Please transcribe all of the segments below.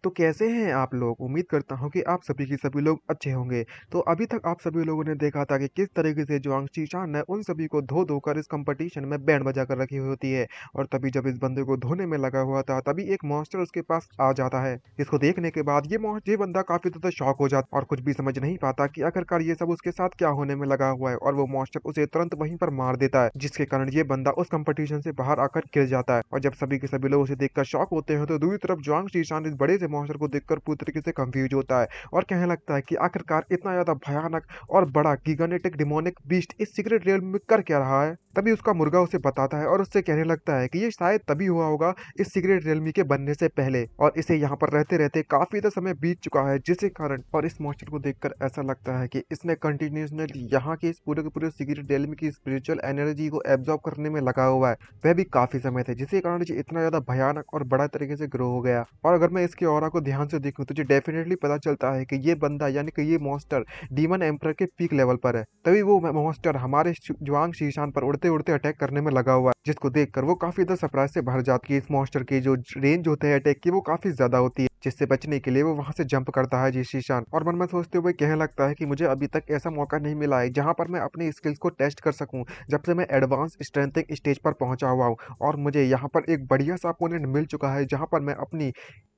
तो कैसे हैं आप लोग? उम्मीद करता हूँ कि आप सभी के सभी लोग अच्छे होंगे। तो अभी तक आप सभी लोगों ने देखा था कि किस तरीके से जुआंग शीशान ने उन सभी को धो-धोकर इस कॉम्पिटिशन में बैंड बजा कर रखी हुई होती है। और तभी जब इस बंदे को धोने में लगा हुआ था, तभी एक मॉन्स्टर उसके पास आ जाता है। इसको देखने के बाद ये बंदा काफ़ी ज़्यादा शॉक हो जाता और कुछ भी समझ नहीं पाता कि आखिरकार ये सब उसके साथ क्या होने में लगा हुआ है, और वो मॉन्स्टर उसे तुरंत वहीं पर मार देता है, जिसके कारण ये बंदा उस कॉम्पिटिशन से बाहर आकर गिर जाता है। और जब सभी के सभी लोग उसे देखकर शॉक होते हैं, तो दूसरी तरफ जुआंग शीशान इस बड़े से मॉन्स्टर को देखकर पूरी तरीके से कंफ्यूज होता है और कहने लगता है कि आखिरकार इतना ज्यादा भयानक और बड़ा गिगानेटिक डिमोनिक बीस्ट इस सीक्रेट रियल में कर क्या रहा है। तभी उसका मुर्गा उसे बताता है और उससे कहने लगता है कि ये शायद तभी हुआ होगा इस सीक्रेट रियलमी के बनने से पहले, और इसे यहाँ पर रहते रहते काफी ज्यादा समय बीत चुका है, जिसके कारण और इस मॉन्स्टर को देखकर ऐसा लगता है कि इसने कंटिन्यूसली यहाँ के इस पूरे के पूरे सीक्रेट रियलमी की स्पिरिचुअल एनर्जी को एब्जॉर्ब करने में लगा हुआ है, वह भी काफी समय थे, जिसके कारण ये इतना ज्यादा भयानक और बड़ा तरीके से ग्रो हो गया। और अगर मैं इसके ऑरा को ध्यान से देखूं तो मुझे डेफिनेटली पता चलता है कि ये बंदा यानी कि ये मॉन्स्टर डीमन एम्परर के पीक लेवल पर है। तभी वो मॉन्स्टर हमारे जुआंग शीशान पर उड़ते उड़ते अटैक करने में लगा हुआ है, जिसको देखकर वो काफी ज्यादा सरप्राइज से भर जाती है। इस मॉन्स्टर की जो रेंज होते हैं अटैक की वो काफी ज्यादा होती है, जिससे बचने के लिए वो वहां से जंप करता है जी शीशान। और मन में सोचते हुए कहने लगता है कि मुझे अभी तक ऐसा मौका नहीं मिला है जहां पर मैं अपनी स्किल्स को टेस्ट कर सकूं, जब से मैं एडवांस स्ट्रेंथिंग स्टेज पर पहुंचा हुआ हूं। और मुझे यहाँ पर एक बढ़िया सा अपोनेंट मिल चुका है जहां पर मैं अपनी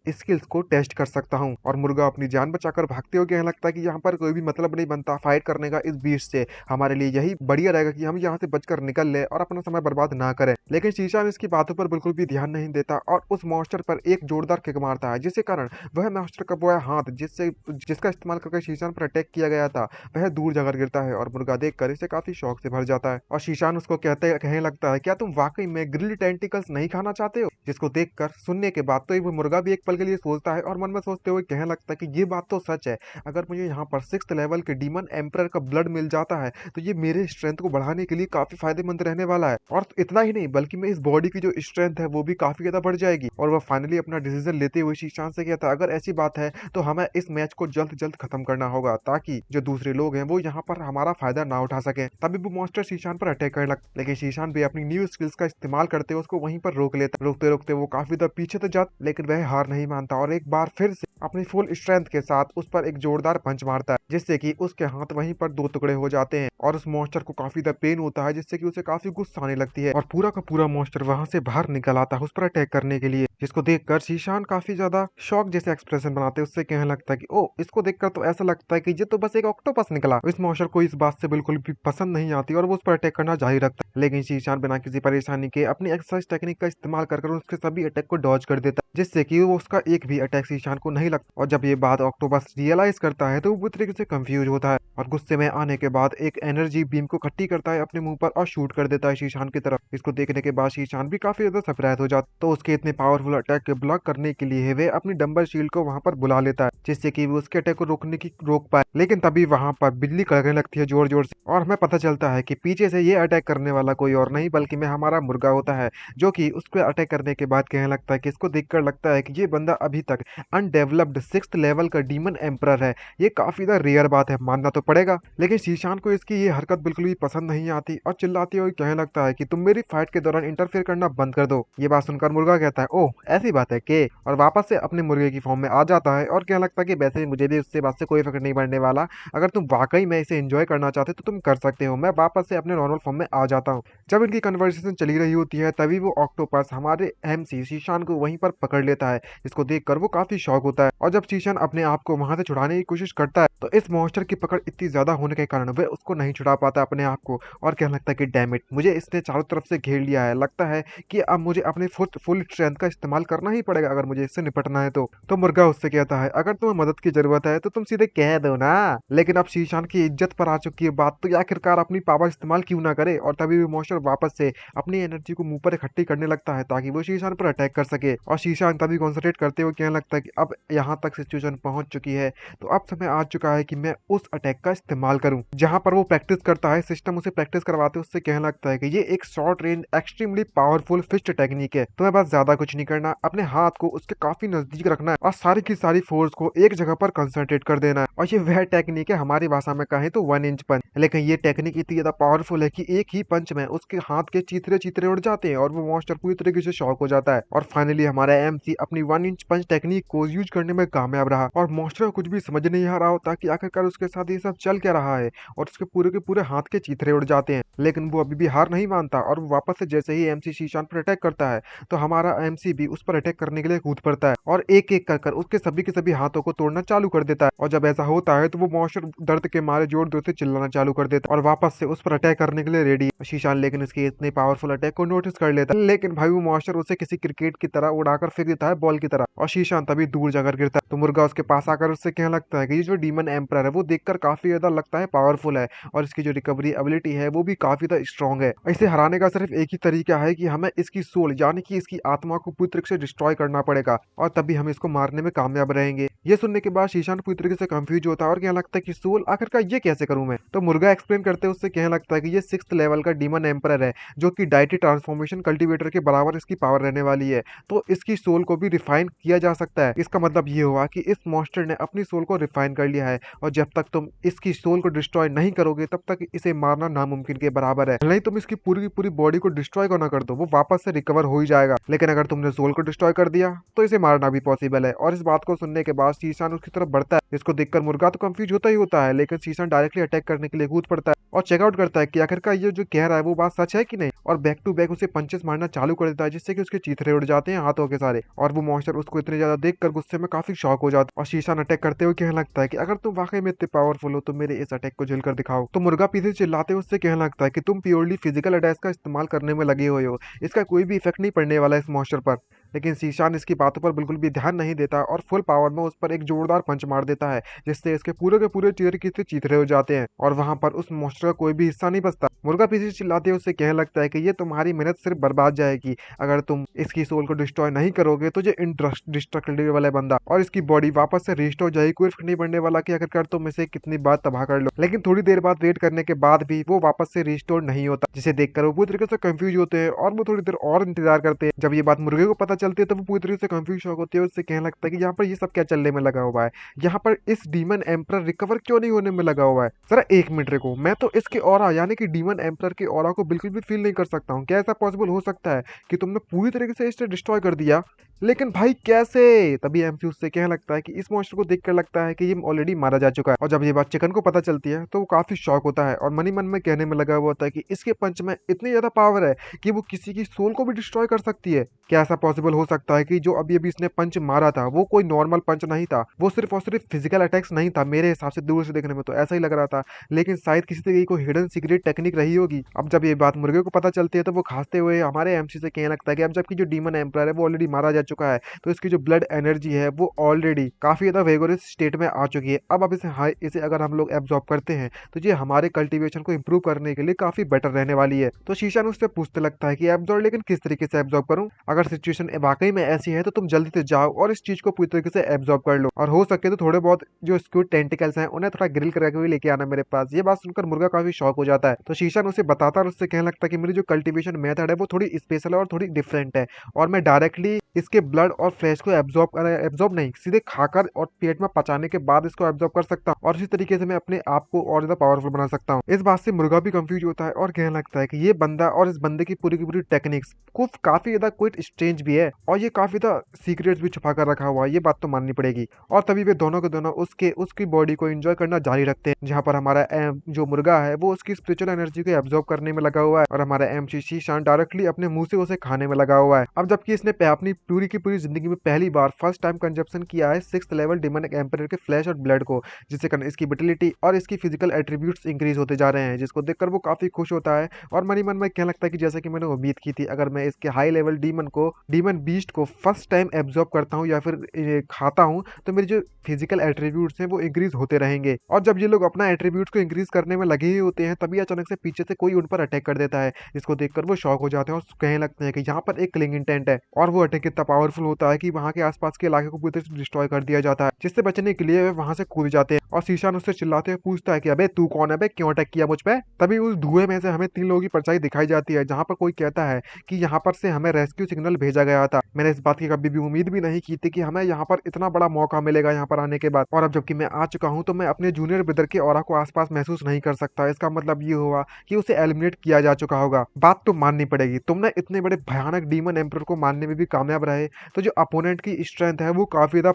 स्किल्स को टेस्ट कर सकता हूं। और मुर्गा अपनी जान बचाकर भागते हुए कहने लगता है कि यहाँ पर कोई भी मतलब नहीं बनता फाइट करने का इस बीच से, हमारे लिए यही बढ़िया रहेगा कि हम यहाँ से बचकर निकल ले और अपना समय बर्बाद ना करें। लेकिन शीशान इसकी बातों पर बिल्कुल भी ध्यान नहीं देता और उस मॉन्स्टर पर एक जोरदार किक मारता है, जिसके कारण वह मॉन्स्टर का बोया हाथ जिसका इस्तेमाल करके शीशान पर अटैक किया गया था, वह दूर जाकर गिरता है। और मुर्गा देखकर इसे काफी शौक से भर जाता है और शीशान उसको कहने लगता है, क्या तुम वाकई में ग्रिल्ड टेंटिकल्स नहीं खाना चाहते हो? जिसको देखकर सुनने के बाद तो वो मुर्गा भी एक पल के लिए सोचता है और मन में सोचते हुए कहने लगता है कि ये बात तो सच है, अगर मुझे यहाँ पर 6th लेवल के डीमन एम्परर का ब्लड मिल जाता है तो ये मेरे स्ट्रेंथ को बढ़ाने के लिए काफी फायदेमंद रहने वाला है। और इतना ही नहीं बल्कि मैं इस बॉडी की जो स्ट्रेंथ है वो भी काफी ज्यादा बढ़ जाएगी। और वह फाइनली अपना डिसीजन लेते हुए शीशान से कहता है, अगर ऐसी बात है तो हमें इस मैच को जल्द जल्द खत्म करना होगा, ताकि जो दूसरे लोग हैं वो यहाँ पर हमारा फायदा ना उठा सके। तभी वो मॉन्स्टर शीशान पर अटैक करने लगता, लेकिन शीशान भी अपनी न्यू स्किल्स का इस्तेमाल करते हुए उसको वहीं पर रोक लेता। रोकते रोकते वो काफी ज्यादा पीछे तो जाता, लेकिन वह हार नहीं मानता और एक बार फिर से अपनी फुल स्ट्रेंथ के साथ उस पर एक जोरदार पंच मारता है, जिससे कि उसके हाथ वहीं पर दो टुकड़े हो जाते हैं। और उस मॉन्स्टर को काफी ज्यादा पेन होता है, जिससे कि उसे काफी गुस्सा आने लगती है और पूरा का पूरा मॉन्स्टर वहां से बाहर निकल आता है उस पर अटैक करने के लिए। जिसको देखकर शीशान काफी ज्यादा शॉक जैसे एक्सप्रेशन बनाते हैं, उससे कहने लगता है कि ओ, इसको देखकर तो ऐसा लगता है कि ये तो बस एक ऑक्टोपस निकला। इस मॉन्स्टर को इस बात से बिल्कुल भी पसंद नहीं आती और वो उस पर अटैक करना जारी रखता है, लेकिन शीशान बिना किसी परेशानी के अपनी एक्सरसाइज टेक्निक का इस्तेमाल कर उसके सभी अटैक को डॉज कर देता है, जिससे कि वो उसका एक भी अटैक शीशान को नहीं लगता। और जब ये बात ऑक्टोपस रियलाइज करता है तो वो पूरी तरीके से कंफ्यूज होता है और गुस्से में आने के बाद एक एनर्जी बीम को इकट्ठी करता है अपने मुंह पर और शूट कर देता है शीशान की तरफ। इसको देखने के बाद शीशान भी काफी ज्यादा सरप्राइज हो जाता, तो उसके इतने पावरफुल अटैक के ब्लॉक करने के लिए वे अपनी डंबल शील्ड को वहां पर बुला लेता है, जिससे कि वो उसके अटैक को रोक पाए। लेकिन तभी वहां पर बिजली कड़कने लगती है जोर जोर से और हमें पता चलता है कि पीछे से ये अटैक करने वाला कोई और नहीं बल्कि मैं हमारा मुर्गा होता है, जो कि उसको अटैक करने के बाद कहने लगता है कि इसको देखकर लगता है कि ये बंदा अभी तक अनडेवलप्ड 6th लेवल का डीमन एम्परर है। ये काफी ज्यादा रेयर बात है, मानना तो पड़ेगा। लेकिन शीशान को इसकी ये हरकत बिल्कुल भी पसंद नहीं आती और चिल्लाते हुए कहने लगता है कि तुम मेरी फाइट के दौरान इंटरफेयर करना बंद कर दो। ये बात सुनकर मुर्गा कहता है, ओह ऐसी बात है के, और वापस से अपने मुर्गे की फॉर्म में आ जाता है और कहने लगता है कि वैसे मुझे भी उससे बात से कोई फर्क नहीं पड़ने वाला, अगर तुम वाकई में इसे एंजॉय करना चाहते तो तुम कर सकते हो, मैं वापस से अपने नॉर्मल फॉर्म में आ जाता हूँ। जब इनकी कन्वर्सेशन चली रही होती है तभी वो ऑक्टोपस हमारे एमसी शीशान को वहीं पर पकड़ लेता है, जिसको देखकर वो काफी शॉक होता है। और जब शीशान अपने आप को वहां से छुड़ाने की कोशिश करता है तो इस मॉन्स्टर की पकड़ इतनी ज्यादा होने के कारण वह उसको नहीं छुड़ा पाता अपने आप को और कहने लगता है कि डैम इट, मुझे इसने चारों तरफ से घेर लिया है, लगता है कि अब मुझे अपने फुल स्ट्रेंथ का इस्तेमाल करना ही पड़ेगा अगर मुझे इससे निपटना है। तो मुर्गा उससे कहता है, अगर तुम्हें मदद की जरूरत है तो तुम सीधे कह दो ना। लेकिन अब शीशान की इज्जत पर आ चुकी है बात, तो आखिरकार अपनी पावर इस्तेमाल क्यों ना करे। और तभी वो मॉन्स्टर वापस से अपनी एनर्जी को मुंह पर इकट्ठी करने लगता है ताकि वो शीशान पर अटैक कर सके। और शीशान तभी कॉन्सेंट्रेट करते हुए कहने लगता है कि अब यहाँ तक सिचुएशन पहुंच चुकी है तो अब समय आ चुका है कि मैं उस अटैक का इस्तेमाल करूं। जहां पर वो प्रैक्टिस करता है, सिस्टम उसे प्रैक्टिस करवाते उससे कहने लगता है कि ये एक short range extremely powerful fist technique है, तुम्हें बस ज्यादा कुछ नहीं करना, अपने हाथ को उसके काफी नजदीक रखना है और सारी की सारी फोर्स को एक जगह पर कंसंट्रेट कर देना है। और ये वह टेक्निक है, हमारी भाषा में कहें तो 1 इंच पंच। लेकिन ये टेक्निक इतनी ज्यादा पावरफुल है कि एक ही पंच में उसके हाथ के चीथरे चीथरे उड़ जाते हैं और वो मॉन्स्टर पूरी तरीके से शॉक हो जाता है। और फाइनली हमारा एमसी अपनी 1 इंच पंच टेक्निक को यूज करने में कामयाब रहा और मॉन्स्टर को कुछ भी समझ नहीं आ रहा होता कि आखिरकार उसके साथ ये सब चल क्या रहा है, और उसके पूरे के पूरे हाथ के चीथरे उड़ जाते हैं। लेकिन वो अभी भी हार नहीं मानता और वो वापस से जैसे ही एमसी शीशान पर अटैक करता है तो हमारा एमसी भी उस पर अटैक करने के लिए कूद पड़ता है और एक एक कर उसके सभी के सभी हाथों को तोड़ना चालू कर देता है। और जब ऐसा होता है तो वो मॉन्स्टर दर्द के मारे जोर जोर से चिल्लाना चालू कर देता है और वापस से उस पर अटैक करने के लिए रेडी। शीशान लेकिन उसके इतने पावरफुल अटैक को नोटिस कर लेता है, लेकिन भाई वो मॉन्स्टर उसे किसी क्रिकेट की तरह उड़ाकर फेंक देता है, बॉल की तरह, और शीशान तभी दूर जाकर गिरता है। तो मुर्गा उसके पास आकर उससे कहने लगता है कि ये जो डीमन एम्परर है वो देखकर काफी ज्यादा लगता है पावरफुल है और इसकी जो रिकवरी एबिलिटी है वो भी काफी ज्यादा स्ट्रॉन्ग है। इसे हराने का सिर्फ एक ही तरीका है कि हमें इसकी सोल यानी कि इसकी आत्मा को पूरी तरीके से डिस्ट्रॉय करना पड़ेगा और तभी हम इसको मारने में कामयाब रहेंगे। ये सुनने के बाद शीशान पूरी तरीके से कंफ्यूज होता है और कहने लगता है कि सोल आखिरकार ये कैसे करूं मैं। तो मुर्गा एक्सप्लेन करते उससे कहने लगता है कि ये 6th लेवल का डीमन एम्परर है जो कि डाइटी ट्रांसफॉर्मेशन कल्टीवेटर के बराबर इसकी पावर रहने वाली है। तो इसकी सोल को भी रिफाइन किया जा सकता है। इसका मतलब ये हुआ कि इस मॉन्स्टर ने अपनी सोल को रिफाइन कर लिया है और जब तक तुम इसकी सोल को डिस्ट्रॉय नहीं करोगे तब तक इसे मारना नामुमकिन के बराबर है। नहीं तुम इसकी पूरी की पूरी बॉडी को डिस्ट्रॉय करना कर दो, वो वापस से रिकवर हो ही जाएगा, लेकिन अगर तुमने सोल को डिस्ट्रॉय कर दिया तो इसे मारना भी पॉसिबल है। और इस बात को सुनने के बाद शीशान उसकी तरफ बढ़ता है। इसको देखकर मुर्गा तो कंफ्यूज होता ही होता है, लेकिन शीशान डायरेक्टली अटैक करने के लिए कूद पड़ता है और चेकआउट करता है कि आखिरकार ये जो कह रहा है वो बात सच है कि नहीं, और बैक टू बैक उसे पंचेस मारना चालू कर देता है जिससे कि उसके चीथरे उड़ जाते हैं हाथों के सारे। और वो मॉन्स्टर उसको इतने ज्यादा देखकर गुस्से में काफी शॉक हो जाता है और शीशान अटैक करते हुए कहने लगता है कि अगर तुम वाकई में इतने पावरफुल हो तो मेरे इस अटैक को झेलकर दिखाओ। तो मुर्गा पीछे चिल्लाते हुए उससे कहने लगता है कि तुम प्योरली फिजिकल अटैक्स का इस्तेमाल करने में लगे हुए हो, इसका कोई भी इफेक्ट नहीं पड़ने वाला इस मॉन्स्टर पर। लेकिन शीशान इसकी बातों पर बिल्कुल भी ध्यान नहीं देता और फुल पावर में उस पर एक जोरदार पंच मार देता है जिससे इसके पूरे के पूरे चेहरे की चीथरे हो जाते हैं और वहां पर उस मॉन्स्टर का कोई भी हिस्सा नहीं बचता। मुर्गा पीछे चिल्लाते हुए उससे कहने लगता है कि ये तुम्हारी मेहनत सिर्फ बर्बाद जाएगी, अगर तुम इसकी सोल को डिस्ट्रॉय नहीं करोगे तो ये इंडिस्ट्रक्टिबल है बंदा और इसकी बॉडी वापस से रिस्टोर हो जाएगी। कोई फर्क नहीं पड़ने वाला कि आखिरकार तुम इसे कितनी बार तबाह कर लो। लेकिन थोड़ी देर बाद वेट करने के बाद भी वो वापस से रिस्टोर नहीं होता, जिसे देखकर वो पूरी तरीके से कंफ्यूज होते हैं और वो थोड़ी देर और इंतजार करते हैं। जब ये बात मुर्गे को पता चलती है तो वो पूरी तरीके से कंफ्यूज होते हैं। उससे कहने लगता है कि यहाँ पर ये सब क्या चलने में लगा हुआ है, यहाँ पर इस डीमन एम्परर रिकवर क्यों नहीं होने में लगा हुआ है। जरा एक मिनट रुको, मैं तो इसके ऑरा यानी कि डीमन एम्परर के ऑरा को बिल्कुल भी फील नहीं कर सकता हूँ। क्या ऐसा पॉसिबल हो सकता है कि तुमने पूरी तरीके से इसे डिस्ट्रॉय कर दिया? लेकिन भाई कैसे? तभी एमसी उससे कहने लगता है कि इस मॉन्स्टर को देखकर लगता है कि ये ऑलरेडी मारा जा चुका है। और जब ये बात चिकन को पता चलती है तो वो काफी शॉक होता है और मनी मन में कहने में लगा हुआ होता है कि इसके पंच में इतनी ज्यादा पावर है कि वो किसी की सोल को भी डिस्ट्रॉय कर सकती है। क्या ऐसा पॉसिबल हो सकता है कि जो अभी अभी इसने पंच मारा था वो कोई नॉर्मल पंच नहीं था, वो सिर्फ और सिर्फ फिजिकल अटैक्स नहीं था? मेरे हिसाब से दूर से देखने में तो ऐसा ही लग रहा था, लेकिन शायद किसी तरीके की कोई हिडन सीक्रेट टेक्निक रही होगी। अब जब ये बात मुर्गे को पता चलती है तो वो खांसते हुए हमारे एमसी से कहने लगता है कि अब जबकि जो डीमन एम्परर है वो ऑलरेडी मारा जा चुका है तो इसकी जो ब्लड एनर्जी है वो ऑलरेडी काफी ज्यादा वेगोरस स्टेट में आ चुकी है। अब इसे अगर हम लोग एब्जॉर्ब करते हैं तो ये हमारे कल्टीवेशन को इंप्रूव करने के लिए काफी बेटर रहने वाली है। तो शीशान उससे पूछते लगता है कि एब्जॉर्ब, लेकिन किस तरीके से एब्जॉर्ब करूं? अगर सिचुएशन वाकई में ऐसी है तो तुम जल्दी से जाओ और इस चीज को पूरी तरीके से एब्जॉर्ब कर लो, और हो सके तो थोड़े बहुत जो स्क्विड टेंटिकल्स हैं उन्हें थोड़ा ग्रिल करके भी लेके आना मेरे पास। ये बात सुनकर मुर्गा काफी शॉक हो जाता है। तो शीशान उसे बताता और उससे कहने लगता है कि मेरी जो कल्टीवेशन मेथड है वो थोड़ी स्पेशल है और थोड़ी डिफरेंट है, और मैं डायरेक्टली इसके ब्लड और फ्लैश को एब्जॉर्ब नहीं, सीधे खाकर और पेट में पचाने के बाद इसको एब्जॉर्ब कर सकता हूँ और इसी तरीके से मैं अपने आप को और ज्यादा पावरफुल बना सकता हूँ। इस बात से मुर्गा भी कंफ्यूज होता है और कहने लगता है कि ये बंदा और इस बंदे की पूरी टेक्निक्स कुछ काफी ज्यादा क्विट स्ट्रेंज भी है और ये काफी ज्यादा सीक्रेट्स भी छुपा कर रखा हुआ है, ये बात तो माननी पड़ेगी। और तभी वे दोनों के दोनों उसकी बॉडी को एंजॉय करना जारी रखते हैं, जहाँ पर हमारा जो मुर्गा है वो उसकी स्पिरिचुअल एनर्जी को एब्जॉर्ब करने में लगा हुआ है और हमारा एमसी शीशान डायरेक्टली अपने मुंह से उसे खाने में लगा हुआ है। अब जबकि इसने अपनी पूरी की पूरी जिंदगी में पहली बार फर्स्ट टाइम कंजप्शन किया है 6th लेवल डिमोनिक एम्परर के फ्लैश और ब्लड को, जिससे कारण इसकी विटिलिटी और इसकी फिजिकल एट्रीब्यूट्स इंक्रीज होते जा रहे हैं, जिसको देखकर वो काफी खुश होता है और मनी मन में कहने लगता है कि जैसा कि मैंने उम्मीद की थी, अगर मैं इसके हाई लेवल डीमन बीस्ट को फर्स्ट टाइम एब्जॉर्ब करता हूँ या फिर खाता हूँ तो मेरे जो फिजिकल एट्रीब्यूट्स हैं वो इंक्रीज होते रहेंगे। और जब ये लोग अपना एट्रीब्यूट्स को इंक्रीज करने में लगे ही होते हैं तभी अचानक से पीछे से कोई उन पर अटैक कर देता है, जिसको देखकर वो शॉक हो जाते हैं और कहने लगते हैं कि यहाँ पर एक किलिंग इंटेंट है और वो अटैक इतना पावरफुल होता है कि वहाँ के आसपास के इलाके को पूरी तरह से डिस्ट्रॉय कर दिया जाता है, जिससे बचने के लिए वे वहाँ से कूद जाते हैं। और शीशान उससे चिल्लाते हुए पूछता है कि अबे तू कौन है बे, क्यों अटैक किया मुझ पे। तभी उस धुएं में से हमें 3 लोगों की परछाई दिखाई जाती है, जहाँ पर कोई कहता है कि यहाँ पर से हमें रेस्क्यू सिग्नल भेजा गया था। मैंने इस बात की कभी भी उम्मीद भी नहीं की थी कि हमें यहाँ पर इतना बड़ा मौका मिलेगा यहाँ पर आने के बाद। और अब जबकि मैं आ चुका हूँ तो मैं अपने जूनियर ब्रदर के ऑरा को आसपास महसूस नहीं कर सकता। इसका मतलब ये हुआ कि उसे एलिमिनेट किया जा चुका होगा। बात तो माननी पड़ेगी, तुमने इतने बड़े भयानक डीमन एम्पर को मारने में भी कामयाब रहे, तो जो अपोनेंट की स्ट्रेंथ है वो काफी ज्यादा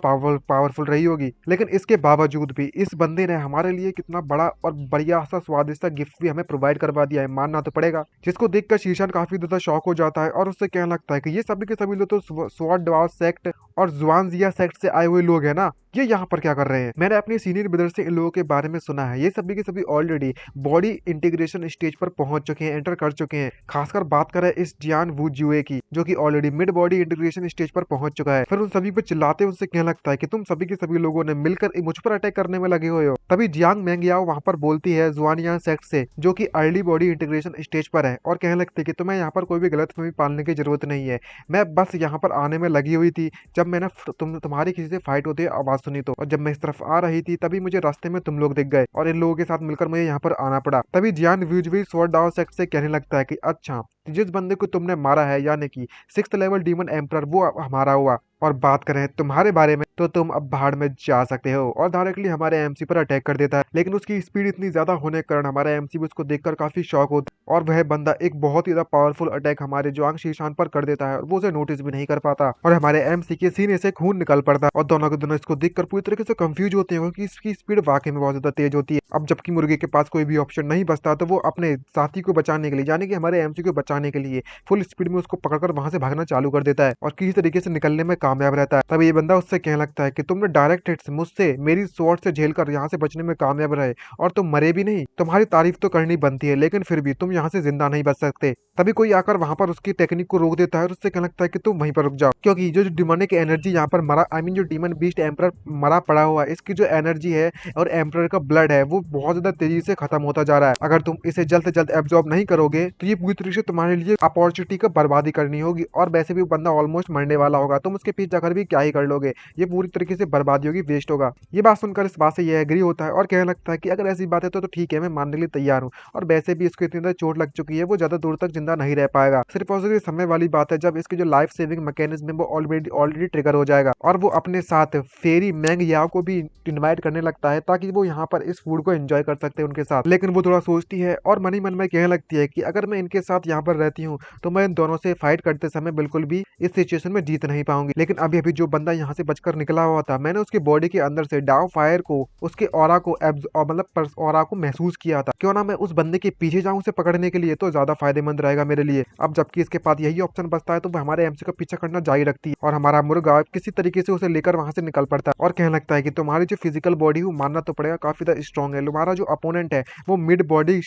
पावरफुल रही होगी। लेकिन इसके बावजूद भी इस बंदे ने हमारे लिए कितना बड़ा और बढ़िया सा स्वादिष्ट सा गिफ्ट भी हमें प्रोवाइड करवा दिया है, मानना तो पड़ेगा। जिसको देखकर शीशान काफी ज्यादा शॉक हो जाता है और उससे कहने लगता है कि ये सभी के सभी लोग तो स्वॉर्ड ड्वार्फ सेक्ट और ज़ुआनज़िया सेक्ट से आए हुए लोग हैं ना, ये यहाँ पर क्या कर रहे हैं। मैंने अपने सीनियर ब्रदर से इन लोगों के बारे में सुना है, ये सभी के सभी ऑलरेडी बॉडी इंटीग्रेशन स्टेज पर पहुंच चुके हैं, एंटर कर चुके हैं। खासकर बात करें इस जियान वू जुए की, जो कि already mid body integration stage पर पहुंच चुका है। फिर उन सभी पे चिल्लाते उनसे कहने लगता है कि तुम सभी के सभी लोगों ने मिलकर मुझ पर अटैक करने में लगे हुए हो। तभी जियांग मेंगयाओ वहां पर बोलती है जुआनियान सेक्ट से, जो कि अर्ली बॉडी इंटीग्रेशन स्टेज पर है, और कहने लगती है कि तुम्हें यहाँ पर कोई भी गलतफहमी पालने की जरूरत नहीं है। मैं बस यहाँ पर आने में लगी हुई थी जब मैंने तुम्हारी किसी से फाइट होती है आवाज सुनी तो, और जब मैं इस तरफ आ रही थी तभी मुझे रास्ते में तुम लोग दिख गए और इन लोगों के साथ मिलकर मुझे यहाँ पर आना पड़ा। तभी जियान व्यूजवी स्वॉर्ड डाउ सेक्ट से कहने लगता है कि अच्छा, जिस बंदे को तुमने मारा है यानी कि 6th लेवल डीमन एम्परर, वो हमारा हुआ। और बात करें तुम्हारे बारे में तो तुम अब बाहर में जा सकते हो, और डायरेक्टली हमारे एमसी पर अटैक कर देता है। लेकिन उसकी स्पीड इतनी ज्यादा होने के कारण हमारा एमसी भी उसको देखकर काफी शॉक होता है, और वह बंदा एक बहुत ही ज्यादा पावरफुल अटैक हमारे जुआंग शीशान पर कर देता है, और वो उसे नोटिस भी नहीं कर पाता, और हमारे एमसी के सीने से खून निकल पड़ता है। और दोनों के दोनों इसको देखकर पूरी तरीके से कंफ्यूज होते हैं क्योंकि इसकी स्पीड वाकई में बहुत ज्यादा तेज होती है। अब जबकि मुर्गे के पास कोई भी ऑप्शन नहीं बचता, तो वो अपने साथी को बचाने के लिए, यानी कि हमारे एमसी को बचाने के लिए फुल स्पीड में उसको पकड़कर वहां से भागना चालू कर देता है, और किसी तरीके से निकलने में कामयाब रहता है। तभी ये बंदा उससे कहने लगता है कि तुमने डायरेक्ट हिट मुझसे मेरी स्वॉर्ड से झेलकर यहाँ से बचने में कामयाब रहे, और तुम मरे भी नहीं। तुम्हारी तारीफ तो करनी बनती है, लेकिन फिर भी तुम यहाँ से जिंदा नहीं बच सकते। तभी कोई आकर वहां पर उसकी टेक्निक को रोक देता है और उससे कहने लगता है कि तुम वहीं पर रुक जाओ, क्योंकि जो डिमोनिक एनर्जी यहाँ पर मरा, आई मीन जो डीमन बीस्ट एम्परर मरा पड़ा हुआ है, इसकी जो एनर्जी है और एम्परर का ब्लड है वो बहुत ज्यादा तेजी से खत्म होता जा रहा है। अगर तुम इसे जल्द से जल्द एब्जॉर्ब नहीं करोगे तो ये पूरी तरीके से तुम्हारे लिए अपॉर्चुनिटी का बर्बादी करनी होगी, और वैसे भी बंदा ऑलमोस्ट मरने वाला होगा, तुम उसके पीछे जाकर भी क्या ही कर लोगे, ये पूरी तरीके से बर्बादी होगी, वेस्ट होगा। ये बात सुनकर इस बात से ये एग्री होता है और कहने लगता है कि अगर ऐसी बात है तो ठीक है, मैं मानने के लिए तैयार हूँ, और वैसे भी इसको इतनी ज्यादा चोट लग चुकी है, वो ज्यादा दूर तक जिंदा नहीं रह पाएगा। सिर्फ और सिर्फ समय वाली बात है जब इसकी जो लाइफ सेविंग मैकेनिज्म है वो ऑलरेडी ट्रिगर हो जाएगा, और वो अपने साथ फेरी मैंग याओ को भी इनवाइट करने लगता है ताकि वो यहाँ पर इस फूड को एंजॉय कर सकते हैं उनके साथ। लेकिन वो थोड़ा सोचती है और मन ही मन में कहने लगती है कि अगर मैं इनके साथ यहाँ पर रहती हूँ तो मैं इन दोनों से फाइट करते समय बिल्कुल भी इस सिचुएशन में जीत नहीं पाऊंगी। लेकिन अभी अभी जो बंदा यहाँ से बचकर निकला हुआ था, मैंने उसके बॉडी के अंदर से डाउ फायर को, उसके ऑरा को मतलब ऑरा को महसूस किया था। क्यों ना मैं उस बंदे के पीछे जाऊं उसे पकड़ने के लिए, तो ज्यादा फायदेमंद रहेगा मेरे लिए। अब जबकि इसके पास यही ऑप्शन बचता है तो वो हमारे एमसी का पीछा करना जारी रखती है, और हमारा मुर्गा किसी तरीके से उसे लेकर वहां से निकल पड़ता है और कहने लगता है कि तुम्हारी जो फिजिकल बॉडी है मानना तो पड़ेगा काफी ज्यादा स्ट्रॉन्ग है। तुम्हारा जो अपोनेंट है वो मिड बॉडी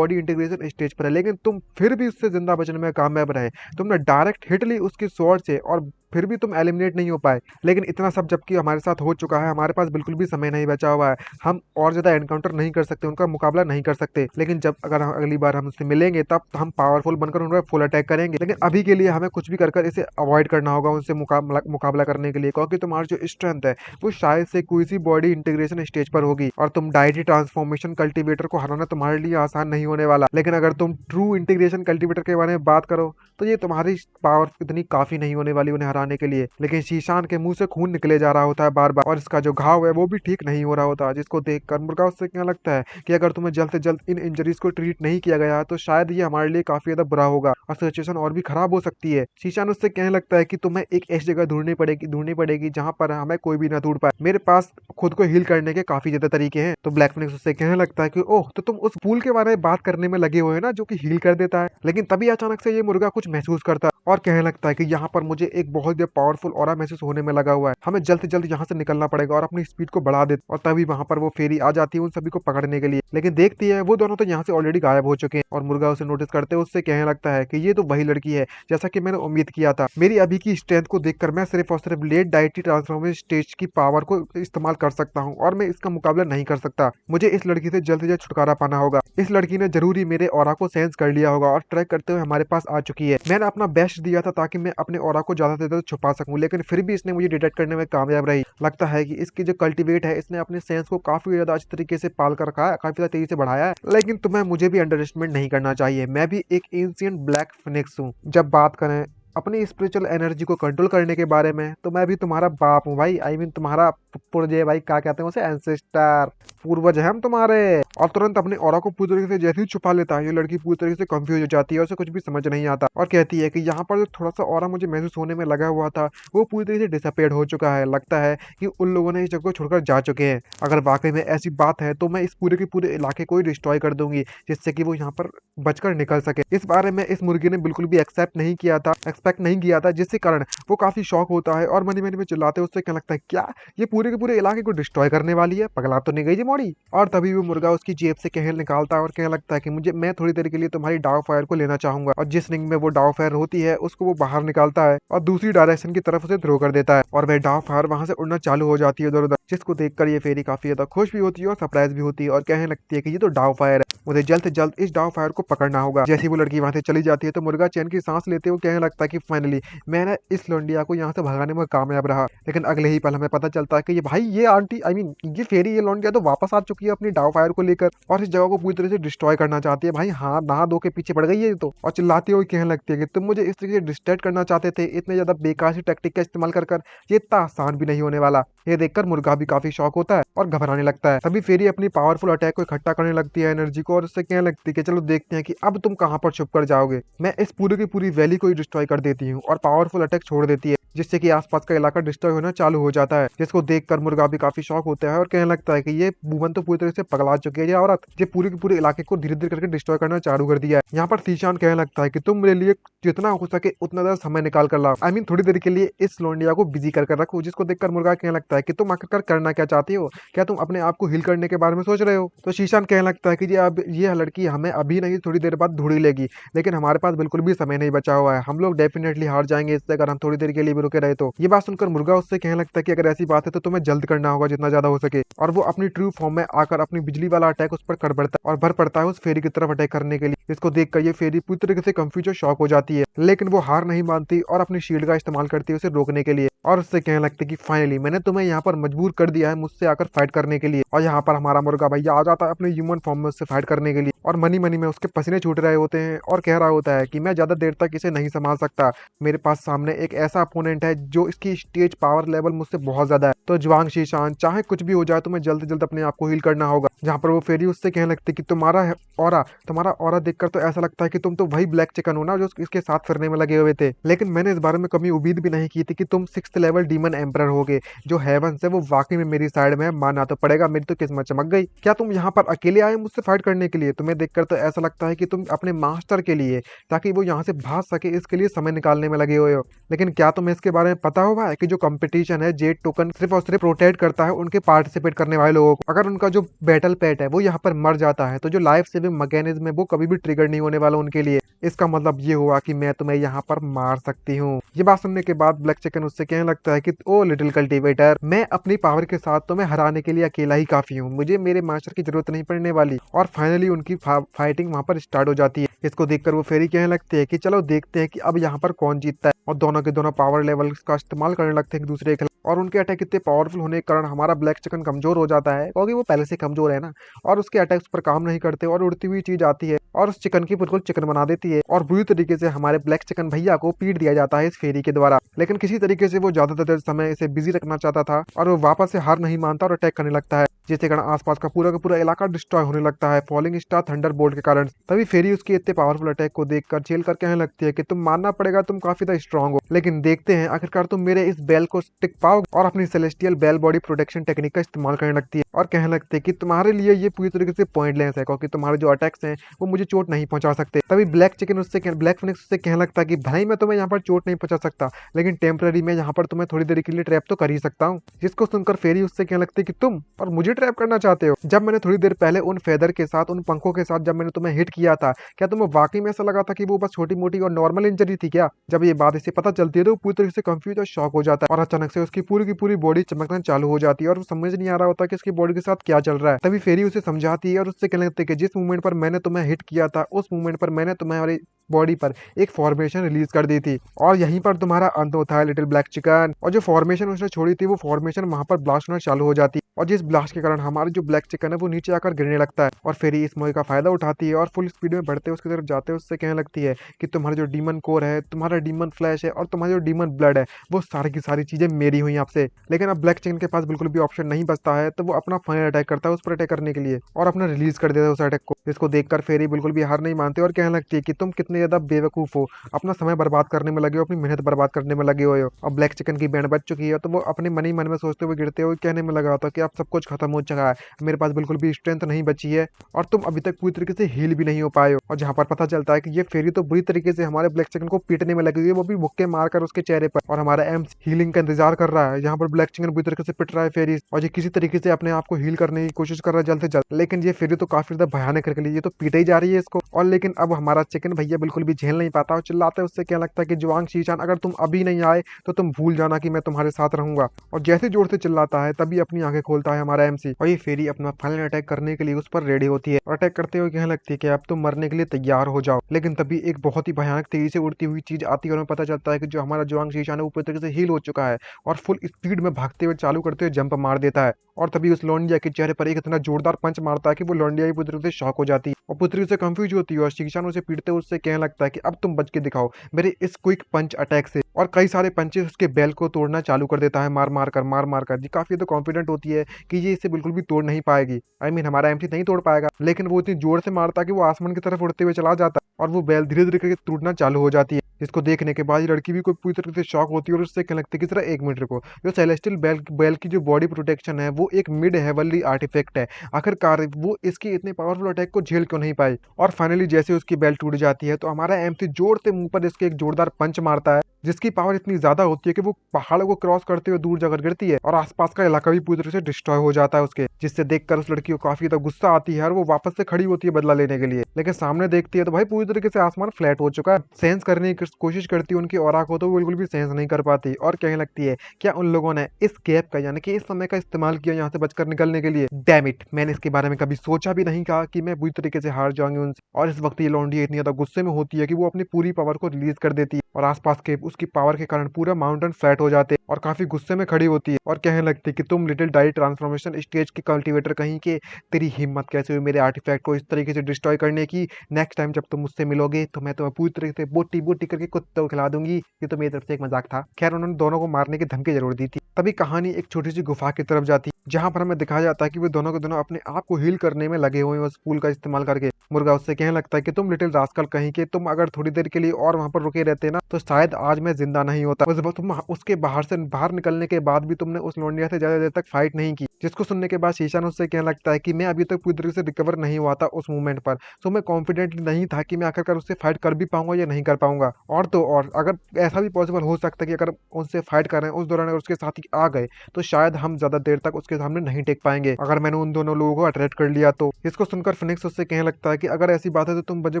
इंटीग्रेशन स्टेज पर है, लेकिन तुम फिर भी उससे जिंदा बचने में कामयाब रहे। तुमने डायरेक्ट हिट ली उसकी स्वॉर्ड से और फिर भी तुम एलिमिनेट नहीं हो पाए। लेकिन इतना सब जबकि हमारे साथ हो चुका है, हमारे पास बिल्कुल भी समय नहीं बचा हुआ है, हम और ज्यादा एनकाउंटर नहीं कर सकते, उनका मुकाबला नहीं कर सकते। लेकिन जब अगर अगली बार हम उससे मिलेंगे तब तो हम पावरफुल बनकर उन पर फुल अटैक करेंगे। लेकिन अभी के लिए हमें कुछ भी कर इसे अवॉइड करना होगा उनसे मुकाबला करने के लिए, क्योंकि तुम्हारी जो स्ट्रेंथ है वो शायद से कोई सी बॉडी इंटीग्रेशन स्टेज पर होगी, और तुम डायटी ट्रांसफॉर्मेशन कल्टीवेटर को हराना तुम्हारे लिए आसान नहीं होने वाला। लेकिन अगर तुम ट्रू इंटीग्रेशन कल्टीवेटर के बारे में बात करो तो ये तुम्हारी पावर इतनी काफी नहीं होने वाली उन्हें हराने के लिए। लेकिन शीशान के मुंह से खून निकले जा रहा होता है बार बार, और इसका जो घाव है वो भी ठीक नहीं हो रहा होता, जिसको देखकर मुर्गा उससे क्या लगता है कि अगर तुम्हें जल्द से जल्द इन इंजरीज को ट्रीट नहीं किया गया तो शायद ये हमारे लिए काफी ज्यादा बुरा होगा और सिचुएशन और भी खराब हो सकती है। शीशान उससे कहने लगता है कि तुम्हें एक ऐसी जगह ढूंढनी पड़ेगी जहां पर हमें कोई भी ना ढूंढ पाए। मेरे पास खुद को हील करने के काफी ज्यादा तरीके हैं। तो ब्लैक फिनिक्स उससे कहने लगता है कि ओह, तो तुम उस फूल के बारे में बात करने में लगे हुए हैं ना जो कि हील कर देता है। लेकिन तभी अचानक से ये मुर्गा कुछ महसूस करता है और कहने लगता है कि यहाँ पर मुझे एक बहुत ही पावरफुल ऑरा महसूस होने में लगा हुआ है, हमें जल्द से जल्द यहाँ से निकलना पड़ेगा और अपनी स्पीड को बढ़ा दे। और तभी वहां पर वो फेरी आ जाती है उन सभी को पकड़ने के लिए, लेकिन देखती है वो दोनों तो यहाँ से ऑलरेडी गायब हो चुके हैं। और मुर्गा उसे नोटिस करते हुए उससे कहने लगता है कि ये तो वही लड़की है जैसा कि मैंने उम्मीद किया था। मेरी अभी की स्ट्रेंथ को देखकर मैं सिर्फ और सिर्फ लेट डायटी ट्रांसफॉर्मेशन स्टेज की पावर को इस्तेमाल कर सकता हूँ और मैं इसका मुकाबला नहीं कर सकता। मुझे इस लड़की से जल्द छुटकारा पाना होगा। इस लड़की ने जरूरी मेरे ऑरा को सेंस कर लिया होगा और ट्रैक करते हुए हमारे पास आ चुकी है। मैंने अपना बेस्ट कोशिश दिया था ताकि मैं अपने ऑरा को ज्यादा देर तक छुपा सकूं, लेकिन फिर भी इसने मुझे डिटेक्ट करने में कामयाब रही। लगता है कि इसकी जो कल्टीवेट है, इसने अपने सेंस को काफी ज्यादा अच्छे तरीके से पाल कर रखा है, काफी ज्यादा तेजी से बढ़ाया है। लेकिन तुम्हें मुझे भी अंडर एस्टिमेट नहीं करना चाहिए। मैं भी एक एंशिएंट ब्लैक फिनिक्स हूँ। जब बात करें अपनी स्पिरिचुअल एनर्जी को कंट्रोल करने के बारे में, तो मैं भी तुम्हारा बाप हूँ भाई। आई मीन तुम्हारा पूर्वज भाई, क्या कहते हैं उसे, एंसेस्टर, पूर्वज है हम तुम्हारे। और तुरंत अपने ऑरा को पूरी तरीके से जैसे ही छुपा लेता है, ये लड़की पूरी तरीके से कंफ्यूज हो जाती है और उसे कुछ भी समझ नहीं आता और कहती है कि यहाँ पर जो थोड़ा सा ऑरा मुझे महसूस होने में लगा हुआ था, वो पूरी तरीके से डिसअपेयर हो चुका है। लगता है कि उन लोगों ने इस जगह को छोड़कर जा चुके हैं। अगर वाकई में ऐसी बात है तो मैं इस पूरे के पूरे इलाके को ही डिस्ट्रॉय कर दूंगी, जिससे कि वो यहाँ पर बचकर निकल सके। इस बारे में इस मुर्गी ने बिल्कुल भी एक्सेप्ट नहीं किया था, एक्सपेक्ट नहीं किया था, जिसके कारण वो काफी शॉक होता है और मनी मनी में चिल्लाते उससे क्या लगता है, क्या ये पूरे के पूरे इलाके को डिस्ट्रॉय करने वाली है, पगला तो नहीं गई जी मोड़ी। और तभी वो मुर्गा उसकी जेब से कहल निकालता है और कहने लगता है कि मैं थोड़ी देर के लिए तुम्हारी डाव फायर को लेना चाहूंगा। और जिस रिंग में वो डाव फायर होती है, उसको वो बाहर निकालता है और दूसरी डायरेक्शन की तरफ उसे थ्रो कर देता है और वह डाव फायर वहां से उड़ना चालू हो जाती है इधर उधर, जिसको देखकर ये फेरी काफी ज्यादा खुश भी होती है और सरप्राइज भी होती है और कहने लगती है कि ये तो डाव फायर है, मुझे जल्द से जल्द इस डाव फायर को पकड़ना होगा। जैसी वो लड़की वहां से चली जाती है तो मुर्गा चैन की सांस लेते हुए कहने लगता है कि फाइनली मैंने इस लौंडिया को यहाँ से भगाने में कामयाब रहा। लेकिन अगले ही पल हमें पता चलता है कि ये भाई, ये आंटी, आई मीन ये फेरी, ये लौंडिया तो वापस आ चुकी है अपनी डाव फायर को लेकर और इस जगह को पूरी तरह से डिस्ट्रॉय करना चाहती है। भाई हाँ, नहा धो के पीछे पड़ गई है तो, और चिल्लाती हुई कहने लगती है कि तुम मुझे इस तरीके से डिस्ट्रैक्ट करना चाहते थे, इतने ज्यादा बेकार सी टेक्निक का इस्तेमाल कर ये इतना आसान भी नहीं होने वाला। ये देखकर मुर्गा भी काफी शॉक होता है और घबराने लगता है। तभी फेरी अपनी पावरफुल अटैक को इकट्ठा करने लगती है, एनर्जी को, और उससे कहने लगती है कि चलो देखते हैं कि अब तुम कहां पर छुप कर जाओगे। मैं इस पूरी की पूरी वैली को ही डिस्ट्रॉय कर देती हूँ और पावरफुल अटैक छोड़ देती है, जिससे कि आसपास का इलाका डिस्ट्रॉय होना चालू हो जाता है। जिसको देखकर मुर्गा भी काफी शॉक होता है और कहने लगता है कि ये वूमन तो पूरी तरह से पगला चुकी है, ये औरत, ये पूरे के पूरे इलाके को धीरे धीरे करके डिस्ट्रॉय करना चालू कर दिया है। यहाँ पर शीशान कहने लगता है कि तुम मेरे लिए जितना हो सके उतना ज्यादा समय निकाल कर लाओ, आई मीन थोड़ी देर के लिए इस लोंडिया को बिजी कर रखो। जिसको देखकर मुर्गा कहने लगता है कि तुम आखिरकार करना क्या चाहती हो, क्या तुम अपने आप को हील करने के बारे में सोच रहे हो। तो शीशान कहने लगता है कि जी अब ये लड़की हमें अभी नहीं थोड़ी देर बाद ढूंढ लेगी, लेकिन हमारे पास बिल्कुल भी समय नहीं बचा हुआ है, हम लोग डेफिनेटली हार जाएंगे इससे अगर हम थोड़ी देर के लिए भी रुके रहे तो। ये बात सुनकर मुर्गा उससे कहने लगता है कि अगर ऐसी बात है तो तुम्हें जल्द करना होगा जितना ज्यादा हो सके। और वो अपनी ट्रू फॉर्म में आकर अपनी बिजली वाला अटैक उस पर कर बढ़ता है और भर पड़ता है उस फेरी की तरफ अटैक करने के लिए। इसको देखकर ये फेरी पूरी तरीके से कंफ्यूज और शॉक हो जाती है, लेकिन वो हार नहीं मानती और अपनी शील्ड का इस्तेमाल करती है उसे रोकने के लिए। और उससे कहने लगती है कि फाइनली मैंने तुम्हें यहाँ पर मजबूर कर दिया है मुझसे आकर फाइट करने के लिए। और यहाँ पर हमारा मुर्गा भैया आ जाता है अपने ह्यूमन फॉर्म में उससे फाइट करने के लिए, और मनी मनी में उसके पसीने छूट रहे होते हैं और कह रहा होता है कि मैं ज्यादा देर तक इसे नहीं संभाल सकता, मेरे पास सामने एक ऐसा अपोनेंट है जो इसकी स्टेज पावर लेवल मुझसे बहुत ज्यादा है। तो ज्वांग शीशान, चाहे कुछ भी हो जाए तुम्हें जल्द से जल्द अपने आप को हील करना होगा। जहाँ पर वो फेरी उससे कहने लगती है कि तुम्हारा ऑरा देखकर तो ऐसा लगता है कि तुम तो वही ब्लैक चिकन हो ना जो इसके साथ फिरने में लगे हुए थे, लेकिन मैंने इस बारे में कभी उम्मीद भी नहीं की थी कि तुम 6th लेवल डीमन एम्परर होगे। जो हेवन से वो वाकई में मेरी साइड में है, मानना तो पड़ेगा, मेरी तो किस्मत चमक गई। क्या तुम यहाँ पर अकेले आए मुझसे फाइट करने के लिए? तुम्हें देखकर तो ऐसा लगता है कि तुम अपने मास्टर के लिए, ताकि वो यहाँ से भाग सके, इसके लिए समय निकालने में लगे हुए हो। लेकिन क्या तुम्हें इसके बारे में पता होगा कि जो कंपटीशन है जेड टोकन सिर्फ और सिर्फ प्रोटेक्ट करता है उनके पार्टिसिपेट करने वाले लोगों को। अगर उनका जो बैटल पेट है वो यहाँ पर मर जाता है तो जो लाइफ सेविंग मैकेनिज्म है वो कभी भी ट्रिगर नहीं होने वाला उनके लिए। इसका मतलब ये हुआ कि मैं तुम्हें यहाँ पर मार सकती हूँ। ये बात सुनने के बाद ब्लैक चिकन उससे कहने लगता है कि ओ लिटिल कल्टीवेटर, मैं अपनी पावर के साथ तुम्हें हराने के लिए अकेला ही काफी हूँ, मुझे मेरे मास्टर की जरूरत नहीं पड़ने वाली। और फाइनली उनकी फाइटिंग वहां पर स्टार्ट हो जाती है। इसको देखकर वो फेरी कहने लगती है कि चलो देखते हैं कि अब यहाँ पर कौन जीतता है। और दोनों के दोनों पावर लेवल का इस्तेमाल करने लगते हैं एक दूसरे के खिलाफ, और उनके अटैक इतने पावरफुल होने के कारण हमारा ब्लैक चिकन कमजोर हो जाता है, क्योंकि वो पहले से कमजोर है ना, और उसके अटैक्स पर काम नहीं करते और उड़ती हुई चीज आती है और उस चिकन की बिल्कुल चिकन बना देती है और बुरी तरीके से हमारे ब्लैक चिकन भैया को पीट दिया जाता है इस फेरी के द्वारा। लेकिन किसी तरीके से वो ज्यादातर समय इसे बिजी रखना चाहता था और वो वापस से हार नहीं मानता और अटैक करने लगता है, जिसके कारण आसपास का पूरा इलाका डिस्ट्रॉय होने लगता है फॉलिंग स्टार थंडरबोल्ट के कारण। तभी फेरी उसके इतने पावरफुल अटैक को देखकर झेल कर कहने लगती है कि तुम मानना पड़ेगा, तुम काफी ज्यादा स्ट्रांग हो, लेकिन देखते हैं आखिरकार तुम मेरे इस बेल को टिक पाओगे। और अपनी celestial bell body protection technique का इस्तेमाल करने लगती है और कहने लगती है कि तुम्हारे लिए ये पूरी तरीके से पॉइंटलेस है, क्योंकि तुम्हारे जो अटैक्स हैं वो मुझे चोट नहीं पहुंचा सकते। तभी ब्लैक फिनिक्स उससे कहने लगता है कि भाई मैं तुम्हें यहाँ पर चोट नहीं पहुंचा सकता, लेकिन टेम्पररी में यहाँ पर तुम्हें थोड़ी देर के लिए ट्रैप तो कर ही सकता हूँ। जिसको सुनकर फेरी उससे कहने लगती है कि तुम और मुझे ट्रैप करना चाहते हो? जब मैंने थोड़ी देर पहले उन फेदर के साथ, उन पंखों के साथ जब मैंने तुम्हें हिट किया था, क्या तुम्हें वाकई में ऐसा लगा था कि वो बस छोटी मोटी और नॉर्मल इंजरी थी क्या? जब ये बात इसे पता चलती है तो पूरी तरीके से कंफ्यूज और शॉक हो जाता है और अचानक से उसकी पूरी की पूरी बॉडी चमकना चालू हो जाती है और वो समझ नहीं आ रहा होता कि उसकी बॉडी बॉडी के साथ क्या चल रहा है। तभी फेरी उसे समझाती है और उससे कहने लगती है कि जिस मूवमेंट पर मैंने तुम्हें हिट किया था उस मूवमेंट पर मैंने तुम्हारी बॉडी पर एक फॉर्मेशन रिलीज कर दी थी और यहीं पर तुम्हारा अंत होता है लिटिल ब्लैक चिकन। और जो फॉर्मेशन उसने छोड़ी थी वो फॉर्मेशन वहां पर ब्लास्ट होना चालू हो जाती है और जिस ब्लास्ट के कारण हमारा जो ब्लैक चिकन है वो नीचे आकर गिरने लगता है। और फेरी इस मौके का फायदा उठाती है और फुल स्पीड में बढ़ते उसकी तरफ जाते हुए उससे कहने लगती है कि तुम्हारा जो डीमन कोर है, तुम्हारा डीमन फ्लैश है और तुम्हारा जो डीमन ब्लड है वो सारी की सारी चीजें मेरी हुई आपसे। लेकिन अब ब्लैक चिकन के पास बिल्कुल भी ऑप्शन नहीं बचता है, तो वो अपना फाइनल अटैक करता है उस पर अटैक करने के लिए और अपना रिलीज कर देता है उस अटैक को, जिसको देखकर फेरी बिल्कुल भी हार नहीं मानते और कहने लगती है कि तुम कितने ज्यादा बेवकूफ हो, अपना समय बर्बाद करने में लगे हो, अपनी मेहनत बर्बाद करने में लगे हुए हो। अब ब्लैक चिकन की बैंड बज चुकी है तो वो अपने मन ही मन में सोचते हुए गिरते हुए कहने में लगा होता कि अब सब कुछ खत्म हो चुका है, मेरे पास बिल्कुल भी स्ट्रेंथ नहीं बची है और तुम अभी तक पूरी तरीके से हील भी नहीं हो पाए हो। और जहां पर पता चलता है कि ये फेरी तो बुरी तरीके से हमारे ब्लैक चिकन को पीटने में लगी हुई है, वो भी मुक्के मारकर उसके चेहरे पर, और हमारा एम्स हीलिंग का इंतजार कर रहा है। यहाँ पर ब्लैक चिकन बुरी तरीके से पिट रहा है फेरी और ये किसी तरीके से अपने आप को हील करने की कोशिश कर रहा है जल्द से जल्द। लेकिन ये फेरी तो काफी ज्यादा भयानक करके लिए, ये तो पीटे ही जा रही है इसको। और लेकिन अब हमारा चिकन भैया बिल्कुल भी झेल नहीं पाता और चिल्लाते उससे क्या लगता है कि जुआंग शीशान अगर तुम अभी नहीं आए तो तुम भूल जाना कि मैं तुम्हारे साथ रहूंगा। और जैसे जोर से चिल्लाता है तभी अपनी आंखें खोलता है हमारा एमसी और ये फेरी अपना फाइनल अटैक करने के लिए उस पर रेडी होती है और अटैक करते हुए कहने लगती है कि अब तुम मरने के लिए तैयार हो जाओ। लेकिन तभी एक बहुत ही भयानक तेजी से उड़ती हुई चीज आती है और हमें पता चलता है कि जो हमारा जुआंग शीशान है वो पूरी तरीके से हील हो चुका है और फुल स्पीड में भागते हुए चालू करते हुए जंप मार देता है। और तभी उस लौंडिया के चेहरे पर एक इतना जोरदार पंच मारता है कि वो लौंडिया ही पूरी तरीके से शॉक हो जाती है और पूरी तरीके से कंफ्यूज होती है और शीशान उसे पीटते हुए उससे कहने लगता है कि अब तुम बच के दिखाओ मेरे इस क्विक पंच अटैक से। और कई सारे पंचेस उसके बेल को तोड़ना चालू कर देता है मार मार कर। जी काफी तो कॉन्फिडेंट होती है कि ये इसे बिल्कुल भी तोड़ नहीं पाएगी, हमारा एमसी नहीं तोड़ पाएगा। लेकिन वो इतनी जोर से मारता है कि वो आसमान की तरफ उड़ते हुए चला जाता है और वो बेल धीरे धीरे करके टूटना चालू हो जाती है। जिसको देखने के बाद ये लड़की भी कोई पूरी तरीके से शॉक होती है और उससे कहने लगती है कि जरा एक मिनट रुको, जो सेलेस्टियल बेल की जो बॉडी प्रोटेक्शन है वो एक मिड हेवनली आर्टिफैक्ट है, आखिरकार वो इसके इतने पावरफुल अटैक को झेल क्यों नहीं पाई। और फाइनली जैसे उसकी बेल टूट जाती है तो हमारा एमसी जोर से मुंह पर इसके एक जोरदार पंच मारता है जिसकी पावर इतनी ज्यादा होती है कि वो पहाड़ों को क्रॉस करते हुए दूर जाकर गिरती है और आसपास का इलाका भी पूरी तरह से डिस्ट्रॉय हो जाता है उसके, जिससे देखकर उस लड़की को काफी ज्यादा गुस्सा आती है और वो वापस से खड़ी होती है बदला लेने के लिए। लेकिन सामने देखती है तो भाई पूरी तरीके से आसमान फ्लैट हो चुका है। सेंस करने की कोशिश करती है उनकी ऑरा को तो वो बिल्कुल भी सेंस नहीं कर पाती और कहने लगती है क्या उन लोगों ने इस गैप का यानी कि इस समय का इस्तेमाल किया यहाँ से बचकर निकलने के लिए। डैम इट, मैंने इसके बारे में कभी सोचा भी नहीं था कि मैं बुरी तरीके से हार जाऊंगी उनसे। और इस वक्त ये लौंडिया इतनी ज्यादा गुस्से में होती है कि वो अपनी पूरी पावर को रिलीज कर देती है और आसपास के उसकी पावर के कारण पूरा माउंटेन फ्लैट हो जाते हैं और काफी गुस्से में खड़ी होती है और कहने लगती है कि तुम लिटिल डाई ट्रांसफॉर्मेशन स्टेज के कल्टीवेटर कहीं के, तेरी हिम्मत कैसे हुई मेरे आर्टिफैक्ट को इस तरीके से डिस्ट्रॉय करने की। नेक्स्ट टाइम जब तुम मुझसे मिलोगे तो मैं तुम्हें पूरी तरीके से बोटी बोटी करके कुत्ते को खिला दूंगी। ये तो मेरी तरफ से एक मजाक था। खैर उन्होंने दोनों को मारने की धमकी जरूर दी थी। तभी कहानी एक छोटी सी गुफा की तरफ जाती है जहां पर हमें दिखाया जाता है कि वे दोनों के दोनों अपने आप को हील करने में लगे हुए हैं उस फूल का इस्तेमाल करके। मुर्गा उससे कहने लगता है कि तुम लिटिल रास्कल कहीं के, तुम अगर थोड़ी देर के लिए और वहां पर रुके रहते ना तो शायद आज मैं जिंदा नहीं होता। तुम उसके बाहर निकलने के बाद भी तुमने उस लौंडिया से ज्यादा देर तक फाइट नहीं की। जिसको सुनने के बाद शीशान उससे कहने लगता है कि मैं अभी तक पूरी तरह से रिकवर नहीं हुआ था उस मूवमेंट पर, तो मैं कॉन्फिडेंट नहीं था कि मैं आखिरकार उससे फाइट कर भी पाऊंगा या नहीं कर पाऊंगा। और तो और अगर ऐसा भी पॉसिबल हो सकता है कि अगर उनसे फाइट कर रहे हैं उस दौरान अगर उसके साथ ही आ गए तो शायद हम ज्यादा देर तक उसके सामने नहीं टेक पाएंगे अगर मैंने उन दोनों लोगों को अट्रैक्ट कर लिया तो। इसको सुनकर फिनिक्स उससे कहने लगता है कि अगर ऐसी बात है तो तुम मुझे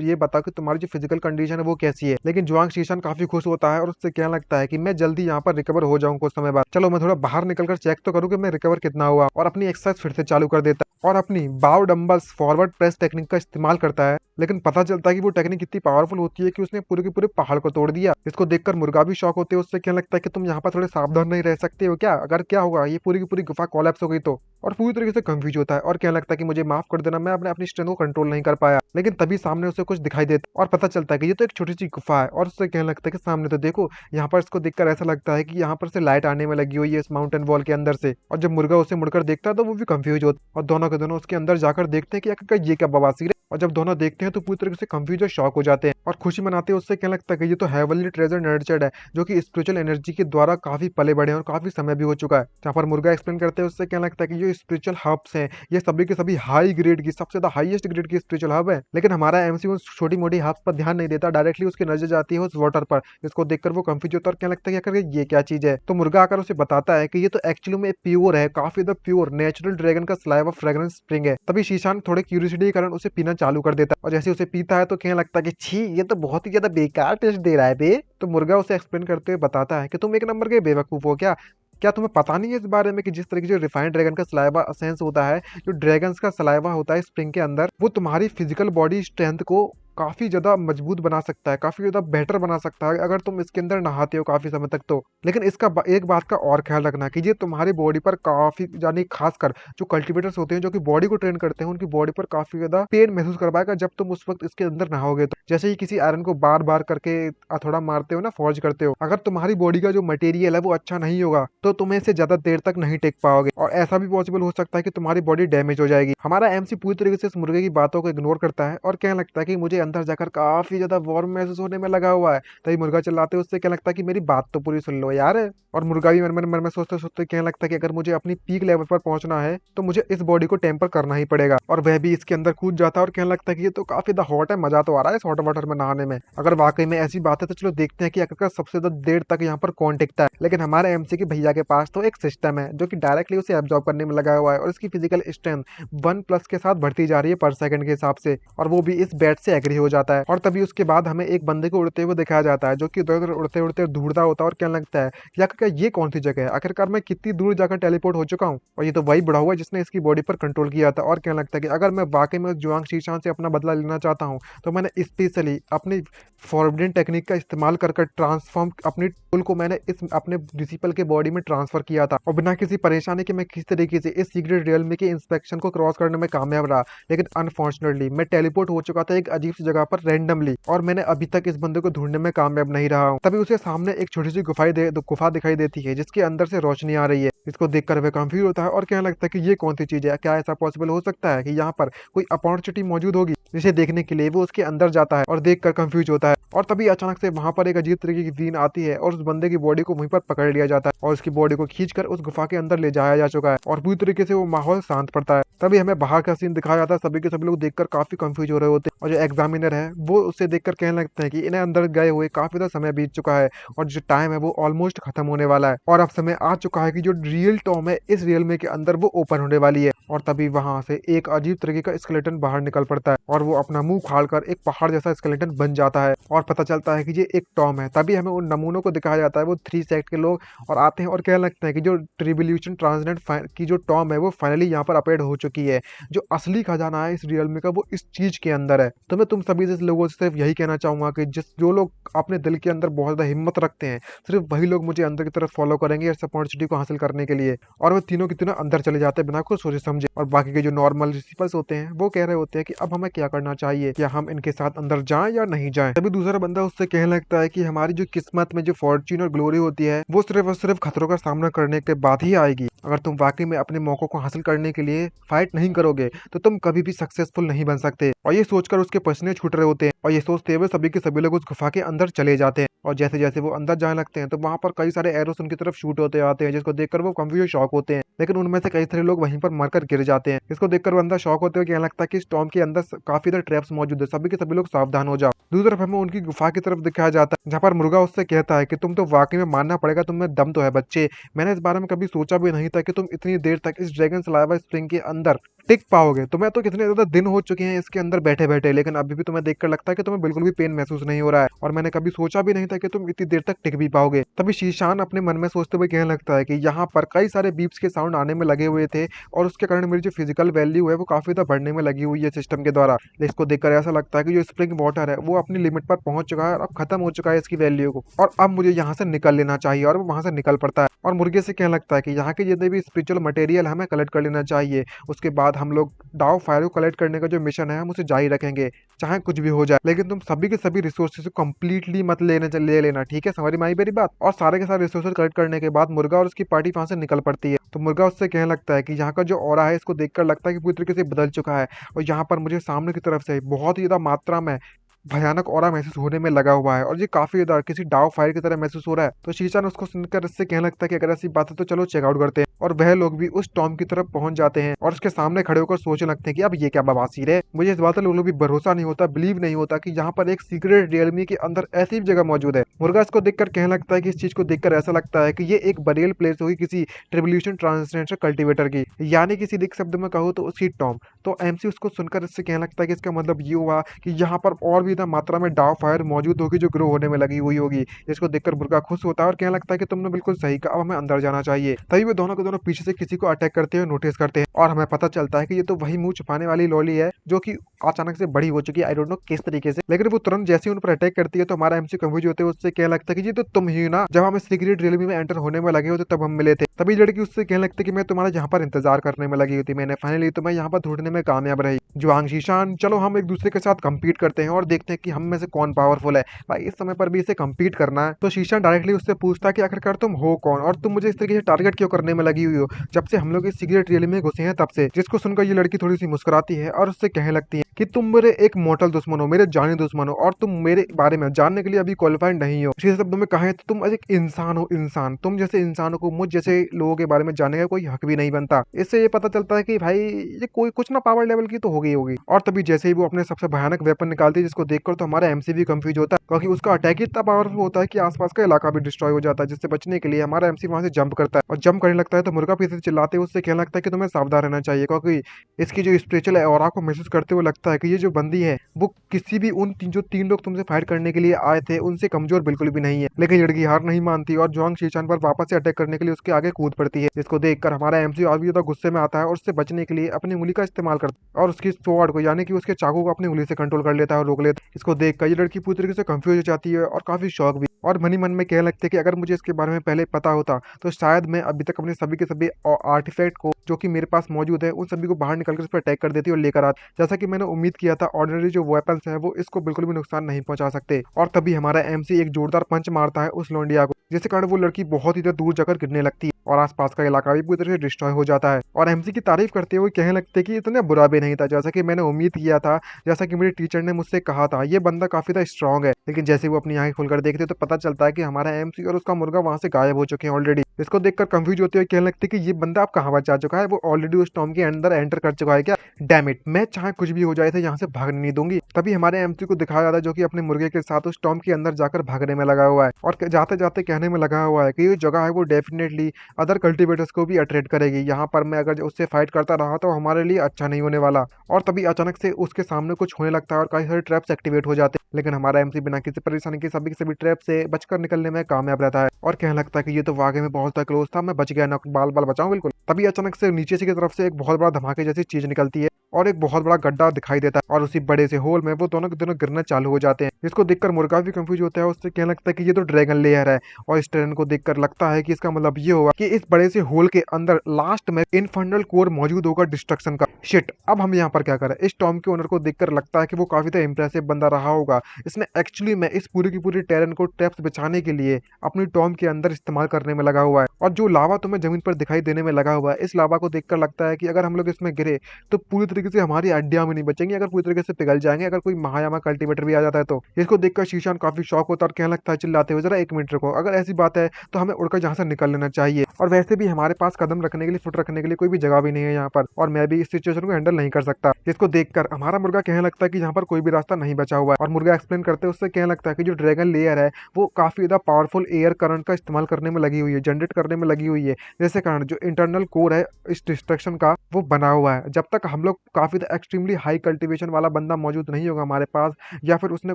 ये बताओ कि तुम्हारी जो फिजिकल कंडीशन है वो कैसी है। लेकिन जुआंग शीशान काफी खुश होता है और उससे कहने लगता है कि मैं जल्दी यहाँ पर रिकवर हो जाऊँ कुछ समय बाद, चलो मैं थोड़ा बाहर निकलकर चेक तो करूँ कि मैं रिकवर कितना हुआ। और अपनी एक्सरसाइज फिर से चालू कर देता है और अपनी बाव डंबल्स फॉरवर्ड प्रेस टेक्निक का इस्तेमाल करता है। लेकिन पता चलता है कि वो टेक्निक इतनी पावरफुल होती है कि उसने पूरे के पूरे पहाड़ को तोड़ दिया। इसको देखकर मुर्गा भी शॉक होते हैं, उससे कहने लगता है कि तुम यहाँ पर थोड़े सावधान नहीं रह सकते हो क्या, अगर क्या होगा ये पूरी की पूरी गुफा कोलैप्स हो गई तो। और पूरी तरीके से कंफ्यूज होता है और कहने लगता है कि मुझे माफ कर देना, मैं अपनी स्ट्रेंथ को कंट्रोल नहीं कर पाया। लेकिन तभी सामने उसे कुछ दिखाई देता और पता चलता है कि ये तो एक छोटी सी गुफा है और उससे कहने लगता है कि सामने तो देखो। यहाँ पर इसको देखकर ऐसा लगता है कि यहाँ पर से लाइट आने में लगी हुई है इस माउंटेन वॉल के अंदर से। और जब मुर्गा उसे मुड़कर देखता है तो वो भी कंफ्यूज होता है और दोनों के दोनों उसके अंदर जाकर देखते हैं कि आखिर ये क्या बवासीर है। और जब दोनों देखते हैं तो पूरी तरीके से कंफ्यूज और शॉक हो जाते हैं और खुशी मनाते हैं। उससे कहने लगता है कि ये तो हेवनली ट्रेजर नर्चर्ड है जो कि स्पिरिचुअल एनर्जी के द्वारा काफी पले बढ़े हैं और काफी समय भी हो चुका है। जहाँ पर मुर्गा एक्सप्लेन करते हैं उससे कहने लगता है कि जो स्पिरिचुअल हब्स हैं ये सभी के सभी हाई ग्रेड की, सबसे ज्यादा हाईएस्ट ग्रेड की स्पिरिचुअल हब है। लेकिन हमारा एमसी उस छोटी मोटी हब्स पर ध्यान नहीं देता, डायरेक्टली उसकी नजर जाती है उस वाटर पर, जिसको देखकर वो कंफ्यूज होता है और कहने लगता है कि ये क्या चीज है। तो मुर्गा आकर उसे बताता है कि ये तो एक्चुअली में प्योर है, काफी ज्यादा प्योर नेचुरल ड्रैगन का स्लाइवा फ्रेग्रेंस स्प्रिंग है। तभी शीशान थोड़े क्यूरियोसिटी के कारण उसे पीना चालू कर देता है और जैसे उसे पीता है तो कहने लगता है कि छी ये तो बहुत ही ज्यादा बेकार टेस्ट दे रहा है बे। तो मुर्गा उसे एक्सप्लेन करते हुए बताता है कि तुम एक नंबर के बेवकूफ हो क्या, क्या तुम्हें पता नहीं है इस बारे में कि जिस तरीके से रिफाइंड ड्रैगन का सलाइवा एसेंस होता है, जो ड्रैगन्स का सलाइवा होता है स्प्रिंग के अंदर, वो तुम्हारी फिजिकल बॉडी स्ट्रेंथ को काफी ज्यादा मजबूत बना सकता है, काफी ज्यादा बेटर बना सकता है अगर तुम इसके अंदर नहाते हो काफी समय तक तो। लेकिन इसका एक बात का और ख्याल रखना कि ये तुम्हारी बॉडी पर काफी, यानी खासकर जो कल्टीवेटर्स होते हैं जो कि बॉडी को ट्रेन करते हैं, उनकी बॉडी पर काफी ज्यादा पेन महसूस करवाएगा जब तुम उस वक्त इसके अंदर नहाओगे। तो जैसे ही किसी आयरन को बार बार करके हथौड़ा मारते हो ना, फॉर्ज करते हो, अगर तुम्हारी बॉडी का जो मटेरियल है वो अच्छा नहीं होगा तो तुम्हें इसे ज्यादा देर तक नहीं टेक पाओगे, और ऐसा भी पॉसिबल हो सकता है कि तुम्हारी बॉडी डैमेज हो जाएगी। हमारा एमसी पूरी तरीके से इस मुर्गे की बातों को इग्नोर करता है और कहने लगता है कि मुझे अंदर जाकर काफी ज्यादा वार्म महसूस होने में लगा हुआ है। तभी मुर्गा चिल्लाते हैं उससे, क्या लगता है कि मेरी बात तो पूरी सुन लो यार। और मुर्गा भी मन में सोचते सोचते कहने लगता है कि अगर मुझे अपनी पीक लेवल पर पहुंचना है तो मुझे इस बॉडी को टेम्पर करना ही पड़ेगा। और वह भी इसके अंदर कूद जाता है और कहने लगता है कि ये तो काफी ज्यादा हॉट है, मजा तो आ रहा है इस हॉट वाटर में नहाने में। अगर वाकई में ऐसी बात है तो चलो देखते हैं कि आखिरकार सबसे ज्यादा देर तक यहाँ पर कौन टिकता है। लेकिन हमारे एमसी के भैया के पास तो एक सिस्टम है जो कि डायरेक्टली उसे एब्जॉर्ब करने में लगा हुआ है, और इसकी फिजिकल स्ट्रेंथ 1+ के साथ बढ़ती जा रही है पर सेकंड के हिसाब से, और वो भी इस बैट से एग्री हो जाता है। और तभी उसके बाद हमें एक बंदे को उड़ते हुए दिखाया जाता है जो कि उधर उड़ते उड़ते ढूंढता होता है और क्या लगता है कि आखिरकार ये कौन सी जगह है, आखिरकार मैं कितनी दूर जाकर टेलीपोर्ट हो चुका हूँ। और ये तो वही बुढ़ा हुआ है जिसने इसकी बॉडी पर कंट्रोल किया था। और क्या लगता है कि अगर मैं वाकई में जुआंग शीशान से अपना बदला लेना चाहता हूँ तो मैंने स्पेशली अपनी फॉरबिडन टेक्निक का इस्तेमाल कर ट्रांसफॉर्म अपनी टूल को मैंने इस अपने डिसिपल के बॉडी में ट्रांसफर किया था, और बिना किसी परेशानी के मैं किस तरीके से इस सीक्रेट रियल्म के इंस्पेक्शन को क्रॉस करने में कामयाब रहा। लेकिन अनफॉर्चुनेटली मैं टेलीपोर्ट हो चुका था एक अजीब सी जगह पर रैंडमली, और मैंने अभी तक इस बंदे को ढूंढने में कामयाब नहीं रहा हूँ। तभी उसे सामने एक छोटी सी गुफा दिखाई देती है जिसके अंदर से रोशनी आ रही है। इसको देखकर वह कंफ्यूज होता है और कहने लगता है कि ये कौन सी चीज है, क्या ऐसा पॉसिबल हो सकता है कि यहाँ पर कोई अपॉर्चुनिटी मौजूद होगी जिसे देखने के लिए। वो उसके अंदर जाता है और देखकर कंफ्यूज होता है, और तभी अचानक से वहां पर एक अजीब तरीके की सीन आती है और उस बंदे की बॉडी को वहीं पर पकड़ लिया जाता है और उसकी बॉडी को खींचकर उस गुफा के अंदर ले जाया जा चुका है, और पूरी तरीके से वो माहौल शांत पड़ता है। तभी हमें बाहर का सीन दिखाया जाता है, सभी के सभी लोग देखकर काफी कंफ्यूज हो रहे होते हैं, और जो एग्जामिनर है वो उसे देखकर कहने लगते हैं कि इन्हें अंदर गए हुए काफी ज्यादा समय बीत चुका है और जो टाइम है वो ऑलमोस्ट खत्म होने वाला है, और अब समय आ चुका है कि जो रियल टॉम है इस रियल में के अंदर वो ओपन होने वाली है। और तभी वहां से एक अजीब तरीके का स्केलेटन बाहर निकल पड़ता है और वो अपना मुंह खाड़कर एक पहाड़ जैसा स्केलेटन बन जाता है, और पता चलता है कि ये एक टॉम है। तभी हमें उन नमूनों को दिखाया जाता है, वो 3 सेक्ट के लोग और आते हैं और कहने लगते हैं कि जो ट्रिब्यूलेशन ट्रांसजेंडेंट की जो टॉम है वो फाइनली यहाँ पर अपडेट हो चुकी है। जो असली खजाना है इस रियलमी का वो इस चीज के अंदर है। तो मैं तुम सभी जैसे लोगों से सिर्फ यही कहना चाहूंगा कि जो लोग अपने दिल के अंदर बहुत ज्यादा हिम्मत रखते हैं, सिर्फ वही लोग मुझे अंदर की तरफ फॉलो करेंगे इस अपॉर्चुनिटी को हासिल करने के लिए। और वो तीनों की तीनों अंदर चले जाते हैं बिना कुछ सोचे समझे, और बाकी के जो नॉर्मल रिसीपर्स होते हैं वो कह रहे होते हैं कि अब हमें क्या करना चाहिए, क्या हम इनके साथ अंदर जाएं या नहीं जाएं। तभी दूसरा बंदा उससे कहने लगता है कि हमारी जो किस्मत में जो फॉर्च्यून और ग्लोरी होती है वो सिर्फ और सिर्फ खतरों का सामना करने के बाद ही आएगी। अगर तुम वाकई में अपने मौकों को हासिल करने के लिए फाइट नहीं करोगे तो तुम कभी भी सक्सेसफुल नहीं बन सकते। और ये सोचकर उसके पसीने छूट रहे होते हैं, और ये सोचते हुए सभी के सभी लोग उस गुफा के अंदर चले जाते हैं। और जैसे जैसे वो अंदर जाने लगते हैं तो वहां पर कई सारे एरोस उनकी तरफ शूट होते आते हैं, जिसको देखकर वो कंफ्यूज शॉक होते हैं। लेकिन उनमें से कई सारे लोग वहीं पर मरकर गिर जाते हैं। इसको देखकर वो अंदर शॉक होते हुए कहने लगता है कि स्टॉर्म के अंदर काफी ज्यादा ट्रैप्स मौजूद है, सभी के सभी लोग सावधान हो जाओ। दूसरी तरफ हमें उनकी गुफा की तरफ दिखाया जाता है जहाँ पर मुर्गा उससे कहता है कि तुम तो वाकई में मानना पड़ेगा, तुम में दम तो है बच्चे। मैंने इस बारे में कभी सोचा भी नहीं था कि तुम इतनी देर तक इस ड्रैगन सलाइवा स्प्रिंग के अंदर टिक पाओगे। तुम्हें तो कितने ज्यादा दिन हो चुके हैं इसके अंदर बैठे बैठे, लेकिन अभी भी तुम्हें देखकर लगता है कि तुम्हें बिल्कुल भी पेन महसूस नहीं हो रहा है, और मैंने कभी सोचा भी नहीं था कि तुम इतनी देर तक टिक भी पाओगे। तभी शीशान अपने मन में सोचते हुए कहने लगता है कि यहाँ पर कई सारे बीप्स के साउंड आने में लगे हुए थे, और उसके कारण मेरी जो फिजिकल वैल्यू है वो काफी ज्यादा बढ़ने में लगी हुई है सिस्टम के द्वारा। इसको देखकर ऐसा लगता है कि जो स्प्रिंग वाटर है वो अपनी लिमिट पर पहुंच चुका है और अब खत्म हो चुका है इसकी वैल्यू को, और अब मुझे यहाँ से निकल लेना चाहिए। और वो वहां से निकल पड़ता है और मुर्गे से कहने लगता है कि यहाँ के जितने भी स्पिरिचुअल मटेरियल हमें कलेक्ट कर लेना चाहिए, उसके बाद हम लोग डाउ फायर को कलेक्ट करने का जो मिशन है हम उसे जारी रखेंगे चाहे कुछ भी हो जाए। लेकिन तुम सभी के सभी रिसोर्सेज को कंप्लीटली मत ले लेना, ठीक है, समझ में आई मेरी बात। और सारे के सारे रिसोर्सेज कलेक्ट करने के बाद मुर्गा और उसकी पार्टी वहां से निकल पड़ती है। तो मुर्गा उससे कहने लगता है कि यहाँ का जो ऑरा है इसको देखकर लगता है कि पूरी तरीके से बदल चुका है, और यहाँ पर मुझे सामने की तरफ से बहुत ही ज्यादा मात्रा में भयानक ऑरा महसूस होने में लगा हुआ है, और ये काफी ज्यादा किसी डाव फायर की तरह महसूस हो रहा है। तो शीशा ने उसको सुनकर इससे कहने लगता है कि अगर ऐसी बात है तो चलो चेकआउट करते हैं। और वह लोग भी उस टॉम की तरफ पहुंच जाते हैं और उसके सामने खड़े होकर सोचने लगते हैं कि अब ये क्या बवासीर है। मुझे इस बात पर लोगों भी भरोसा नहीं होता, बिलीव नहीं होता कि यहाँ पर एक सीक्रेट रियलमी के अंदर ऐसी भी जगह मौजूद है। मुर्गा इसको देखकर कहने लगता है कि इस चीज को देखकर ऐसा लगता है कि ये एक बरियल प्लेस होगी किसी ट्रिब्यूलेशन ट्रांसजेंडर कल्टीवेटर की, यानी कि सीधे शब्द में कहूँ तो उसकी टॉम। तो एमसी उसको सुनकर इससे कहने लगता है कि इसका मतलब ये हुआ कि यहाँ पर और भी मात्रा में डाव फायर मौजूद होगी जो ग्रो होने में लगी हुई होगी। इसको देखकर मुर्गा खुश होता है और कहने लगता है कि तुमने बिल्कुल सही कहा, अब हमें अंदर जाना चाहिए। तभी वे दोनों के दोनों पीछे से किसी को अटैक करते हुए नोटिस करते हैं और हमें पता चलता है कि ये तो वही मुंह छुपाने वाली लॉली है जो कि अचानक से बड़ी हो चुकी है, आई डोंट नो किस तरीके से। लेकिन वो तुरंत जैसे ही उन पर अटैक करती है तो हमारा एमसी कंफ्यूज होते हैं, उससे कहने लगता है कि ये तो तुम ही ना, जब हम सीक्रेट रियलमी में एंटर होने में लगे होते तब हम मिले थे। तभी लड़की उससे कहने लगती है कि मैं तुम्हारा यहाँ पर इंतजार करने में लगी हुई थी, मैंने फाइनली तुम्हें यहाँ पर ढूंढने में कामयाब रही। जुआंग शीशान, चलो हम एक दूसरे के साथ compete करते हैं और देखते हैं कि हम में से कौन पावरफुल है। भाई इस समय पर भी इसे compete करना है। तो शीशान डायरेक्टली उससे पूछता है कि आखिरकार तुम हो कौन और तुम मुझे इस तरीके से टारगेट क्यों करने में लगी हुई हो, जब से हम लोग इस सीक्रेट रियलमी में घुसे हैं तब से। जिसको सुनकर ये लड़की थोड़ी सी मुस्कुराती है और उससे कहने लगती है कि तुम मेरे एक मोर्टल दुश्मन हो, मेरे जानी दुश्मन हो और तुम मेरे बारे में जानने के लिए अभी क्वालिफाइड नहीं हो। सीधे शब्दों में कहें तो तुम एक इंसान हो, इंसान। तुम जैसे इंसानों को मुझ जैसे लोगों के बारे में जानने का कोई हक भी नहीं बनता। इससे ये पता चलता है कि भाई ये कोई कुछ ना पावर लेवल की तो होगी। और तभी जैसे ही वो अपने सबसे भयानक वेपन निकालती है जिसको देखकर तो हमारा एमसी भी कंफ्यूज होता है, क्योंकि उसका अटैक ही इतना पावरफुल होता है कि आसपास का इलाका भी डिस्ट्रॉय हो जाता है। जिससे बचने के लिए हमारा एमसी वहां से जंप करता है और जंप करने लगता है तो मुर्गा पीछे से चिल्लाते हुए उससे कहने लगता है कि तुम्हें सावधान रहना चाहिए, क्योंकि इसकी जो स्पिरिचुअल ऑरा को महसूस करते हुए लगता है कि ये जो बंदी है वो किसी भी जो तीन लोग तुमसे फाइट करने के लिए आए थे उनसे कमजोर बिल्कुल भी नहीं है। लेकिन लड़की हार नहीं मानती और जुआंग शीशान पर वापस से अटैक करने के लिए उसके आगे कूद पड़ती है। जिसको देखकर हमारा एमसी और भी ज्यादा गुस्से में आता है और उससे बचने के लिए अपनी उंगली का इस्तेमाल करता है और उसकी स्वॉर्ड को यानी कि उसके चाकू को अपनी उंगली से कंट्रोल कर लेता है और रोक लेता है। इसको देखकर ये लड़की पूरी तरीके से कंफ्यूज हो जाती है और काफी शौक भी, और मन ही मन में कहने लगते हैं कि अगर मुझे इसके बारे में पहले पता होता तो शायद मैं अभी तक अपने सभी के सभी आर्टिफैक्ट को जो कि मेरे पास मौजूद है उन सभी को बाहर निकलकर इस पर अटैक कर देती और लेकर आती। जैसा कि मैंने उम्मीद किया था, ऑर्डिनरी जो वेपन्स है वो इसको बिल्कुल भी नुकसान नहीं पहुंचा सकते। और तभी हमारा एमसी एक जोरदार पंच मारता है उस लोंडिया को, जिसके कारण वो लड़की बहुत ही दूर जाकर गिरने लगती है और आसपास का इलाका भी पूरी तरह से डिस्ट्रॉय हो जाता है। और एमसी की तारीफ करते हुए कहने लगते कि इतना बुरा भी नहीं था जैसा कि मैंने उम्मीद किया था, जैसा कि मेरे टीचर ने मुझसे कहा था, ये बंदा काफी ज्यादा स्ट्रांग है। लेकिन जैसे वो अपनी आंखें खोलकर देखते तो पता चलता है कि हमारा एमसी और उसका मुर्गा वहां से गायब हो चुके हैं ऑलरेडी। इसको देखकर कंफ्यूज होते हुए कहने लगते कि ये बंदा अब कहाँ जा चुका है, वो ऑलरेडी उस टॉम के अंदर एंटर कर चुका है क्या? डैम इट, मैं चाहे कुछ भी हो जाए थे यहाँ से भागने नहीं दूंगी। तभी हमारे एमसी को दिखाया जाता है जो कि अपने मुर्गे के साथ उस टॉम के अंदर जाकर भागने में लगा हुआ है और जाते जाते कहने में लगा हुआ है कि ये जगह है वो डेफिनेटली अदर कल्टीवेटर्स को भी अट्रैक्ट करेगी। यहाँ पर मैं अगर उससे फाइट करता रहा तो हमारे लिए अच्छा नहीं होने वाला। और तभी अचानक से उसके सामने कुछ होने लगता है और कई सारे ट्रैप्स एक्टिवेट हो जाते हैं। लेकिन हमारा एमसी बिना किसी परेशानी के सभी ट्रैप से बचकर निकलने में कामयाब रहता है और कहने लगता है कि ये तो वाकई में बहुत क्लोज था, मैं बच गया ना, बाल बाल बचाऊं बिल्कुल। तभी अचानक से नीचे से की तरफ से एक बहुत बड़ा धमाके जैसी चीज निकलती है और एक बहुत बड़ा गड्ढा दिखाई देता है और उसी बड़े से होल में वो दोनों के दोनों गिरना चालू हो जाते हैं। इसको देखकर मुर्गा भी कंफ्यूज होता है, उससे कहने लगता है कि ये तो ड्रैगन लेयर है और इस ट्रेन को देखकर लगता है कि इसका मतलब ये होगा कि इस बड़े से होल के अंदर लास्ट में इनफर्नल कोर मौजूद होगा डिस्ट्रक्शन का। शिट, अब हम यहाँ पर क्या करें? इस टॉम के ओनर को देखकर लगता है कि वो काफी तो इंप्रेसिव बंदा रहा होगा। इसने एक्चुअली में इस पूरी की पूरी टेरन को ट्रैप्स बचाने के लिए अपनी टॉम के अंदर इस्तेमाल करने में लगा हुआ है। और जो लावा तुम्हें जमीन पर दिखाई देने में लगा हुआ है, इस लावा को देखकर लगता है कि अगर हम लोग इसमें गिरे तो पूरी तरीके से हमारी हड्डियां भी नहीं बचेंगी, अगर पूरी तरीके से पिघल जाएंगे अगर कोई महायामा कल्टीवेटर भी आ जाता है तो। इसको देखकर शीशान काफी शौक होता है और कहने लगता है चिल्लाते हुए, जरा एक मिनट रुको, अगर ऐसी बात है तो हमें उड़कर यहाँ से निकल लेना चाहिए। और वैसे भी हमारे पास कदम रखने के लिए, फुट रखने के लिए कोई भी जगह भी नहीं है यहाँ पर और मैं भी इस सिचुएशन को हैंडल नहीं कर सकता। इसको देखकर हमारा मुर्गा कहने लगता है कि यहाँ पर कोई भी रास्ता नहीं बचा हुआ है और मुर्गा एक्सप्लेन करते हुए उससे कहने लगता है कि जो ड्रैगन लेयर है वो काफी ज्यादा पावरफुल एयर करंट का इस्तेमाल करने में लगी हुई है, जनरेट करने में लगी हुई है, जिसके कारण जो इंटरनल कोर है इस डिस्ट्रक्शन का वो बना हुआ है। जब तक हम लोग काफी एक्सट्रीमली हाई कल्टीवेशन वाला बंदा मौजूद नहीं होगा हमारे पास, या फिर उसने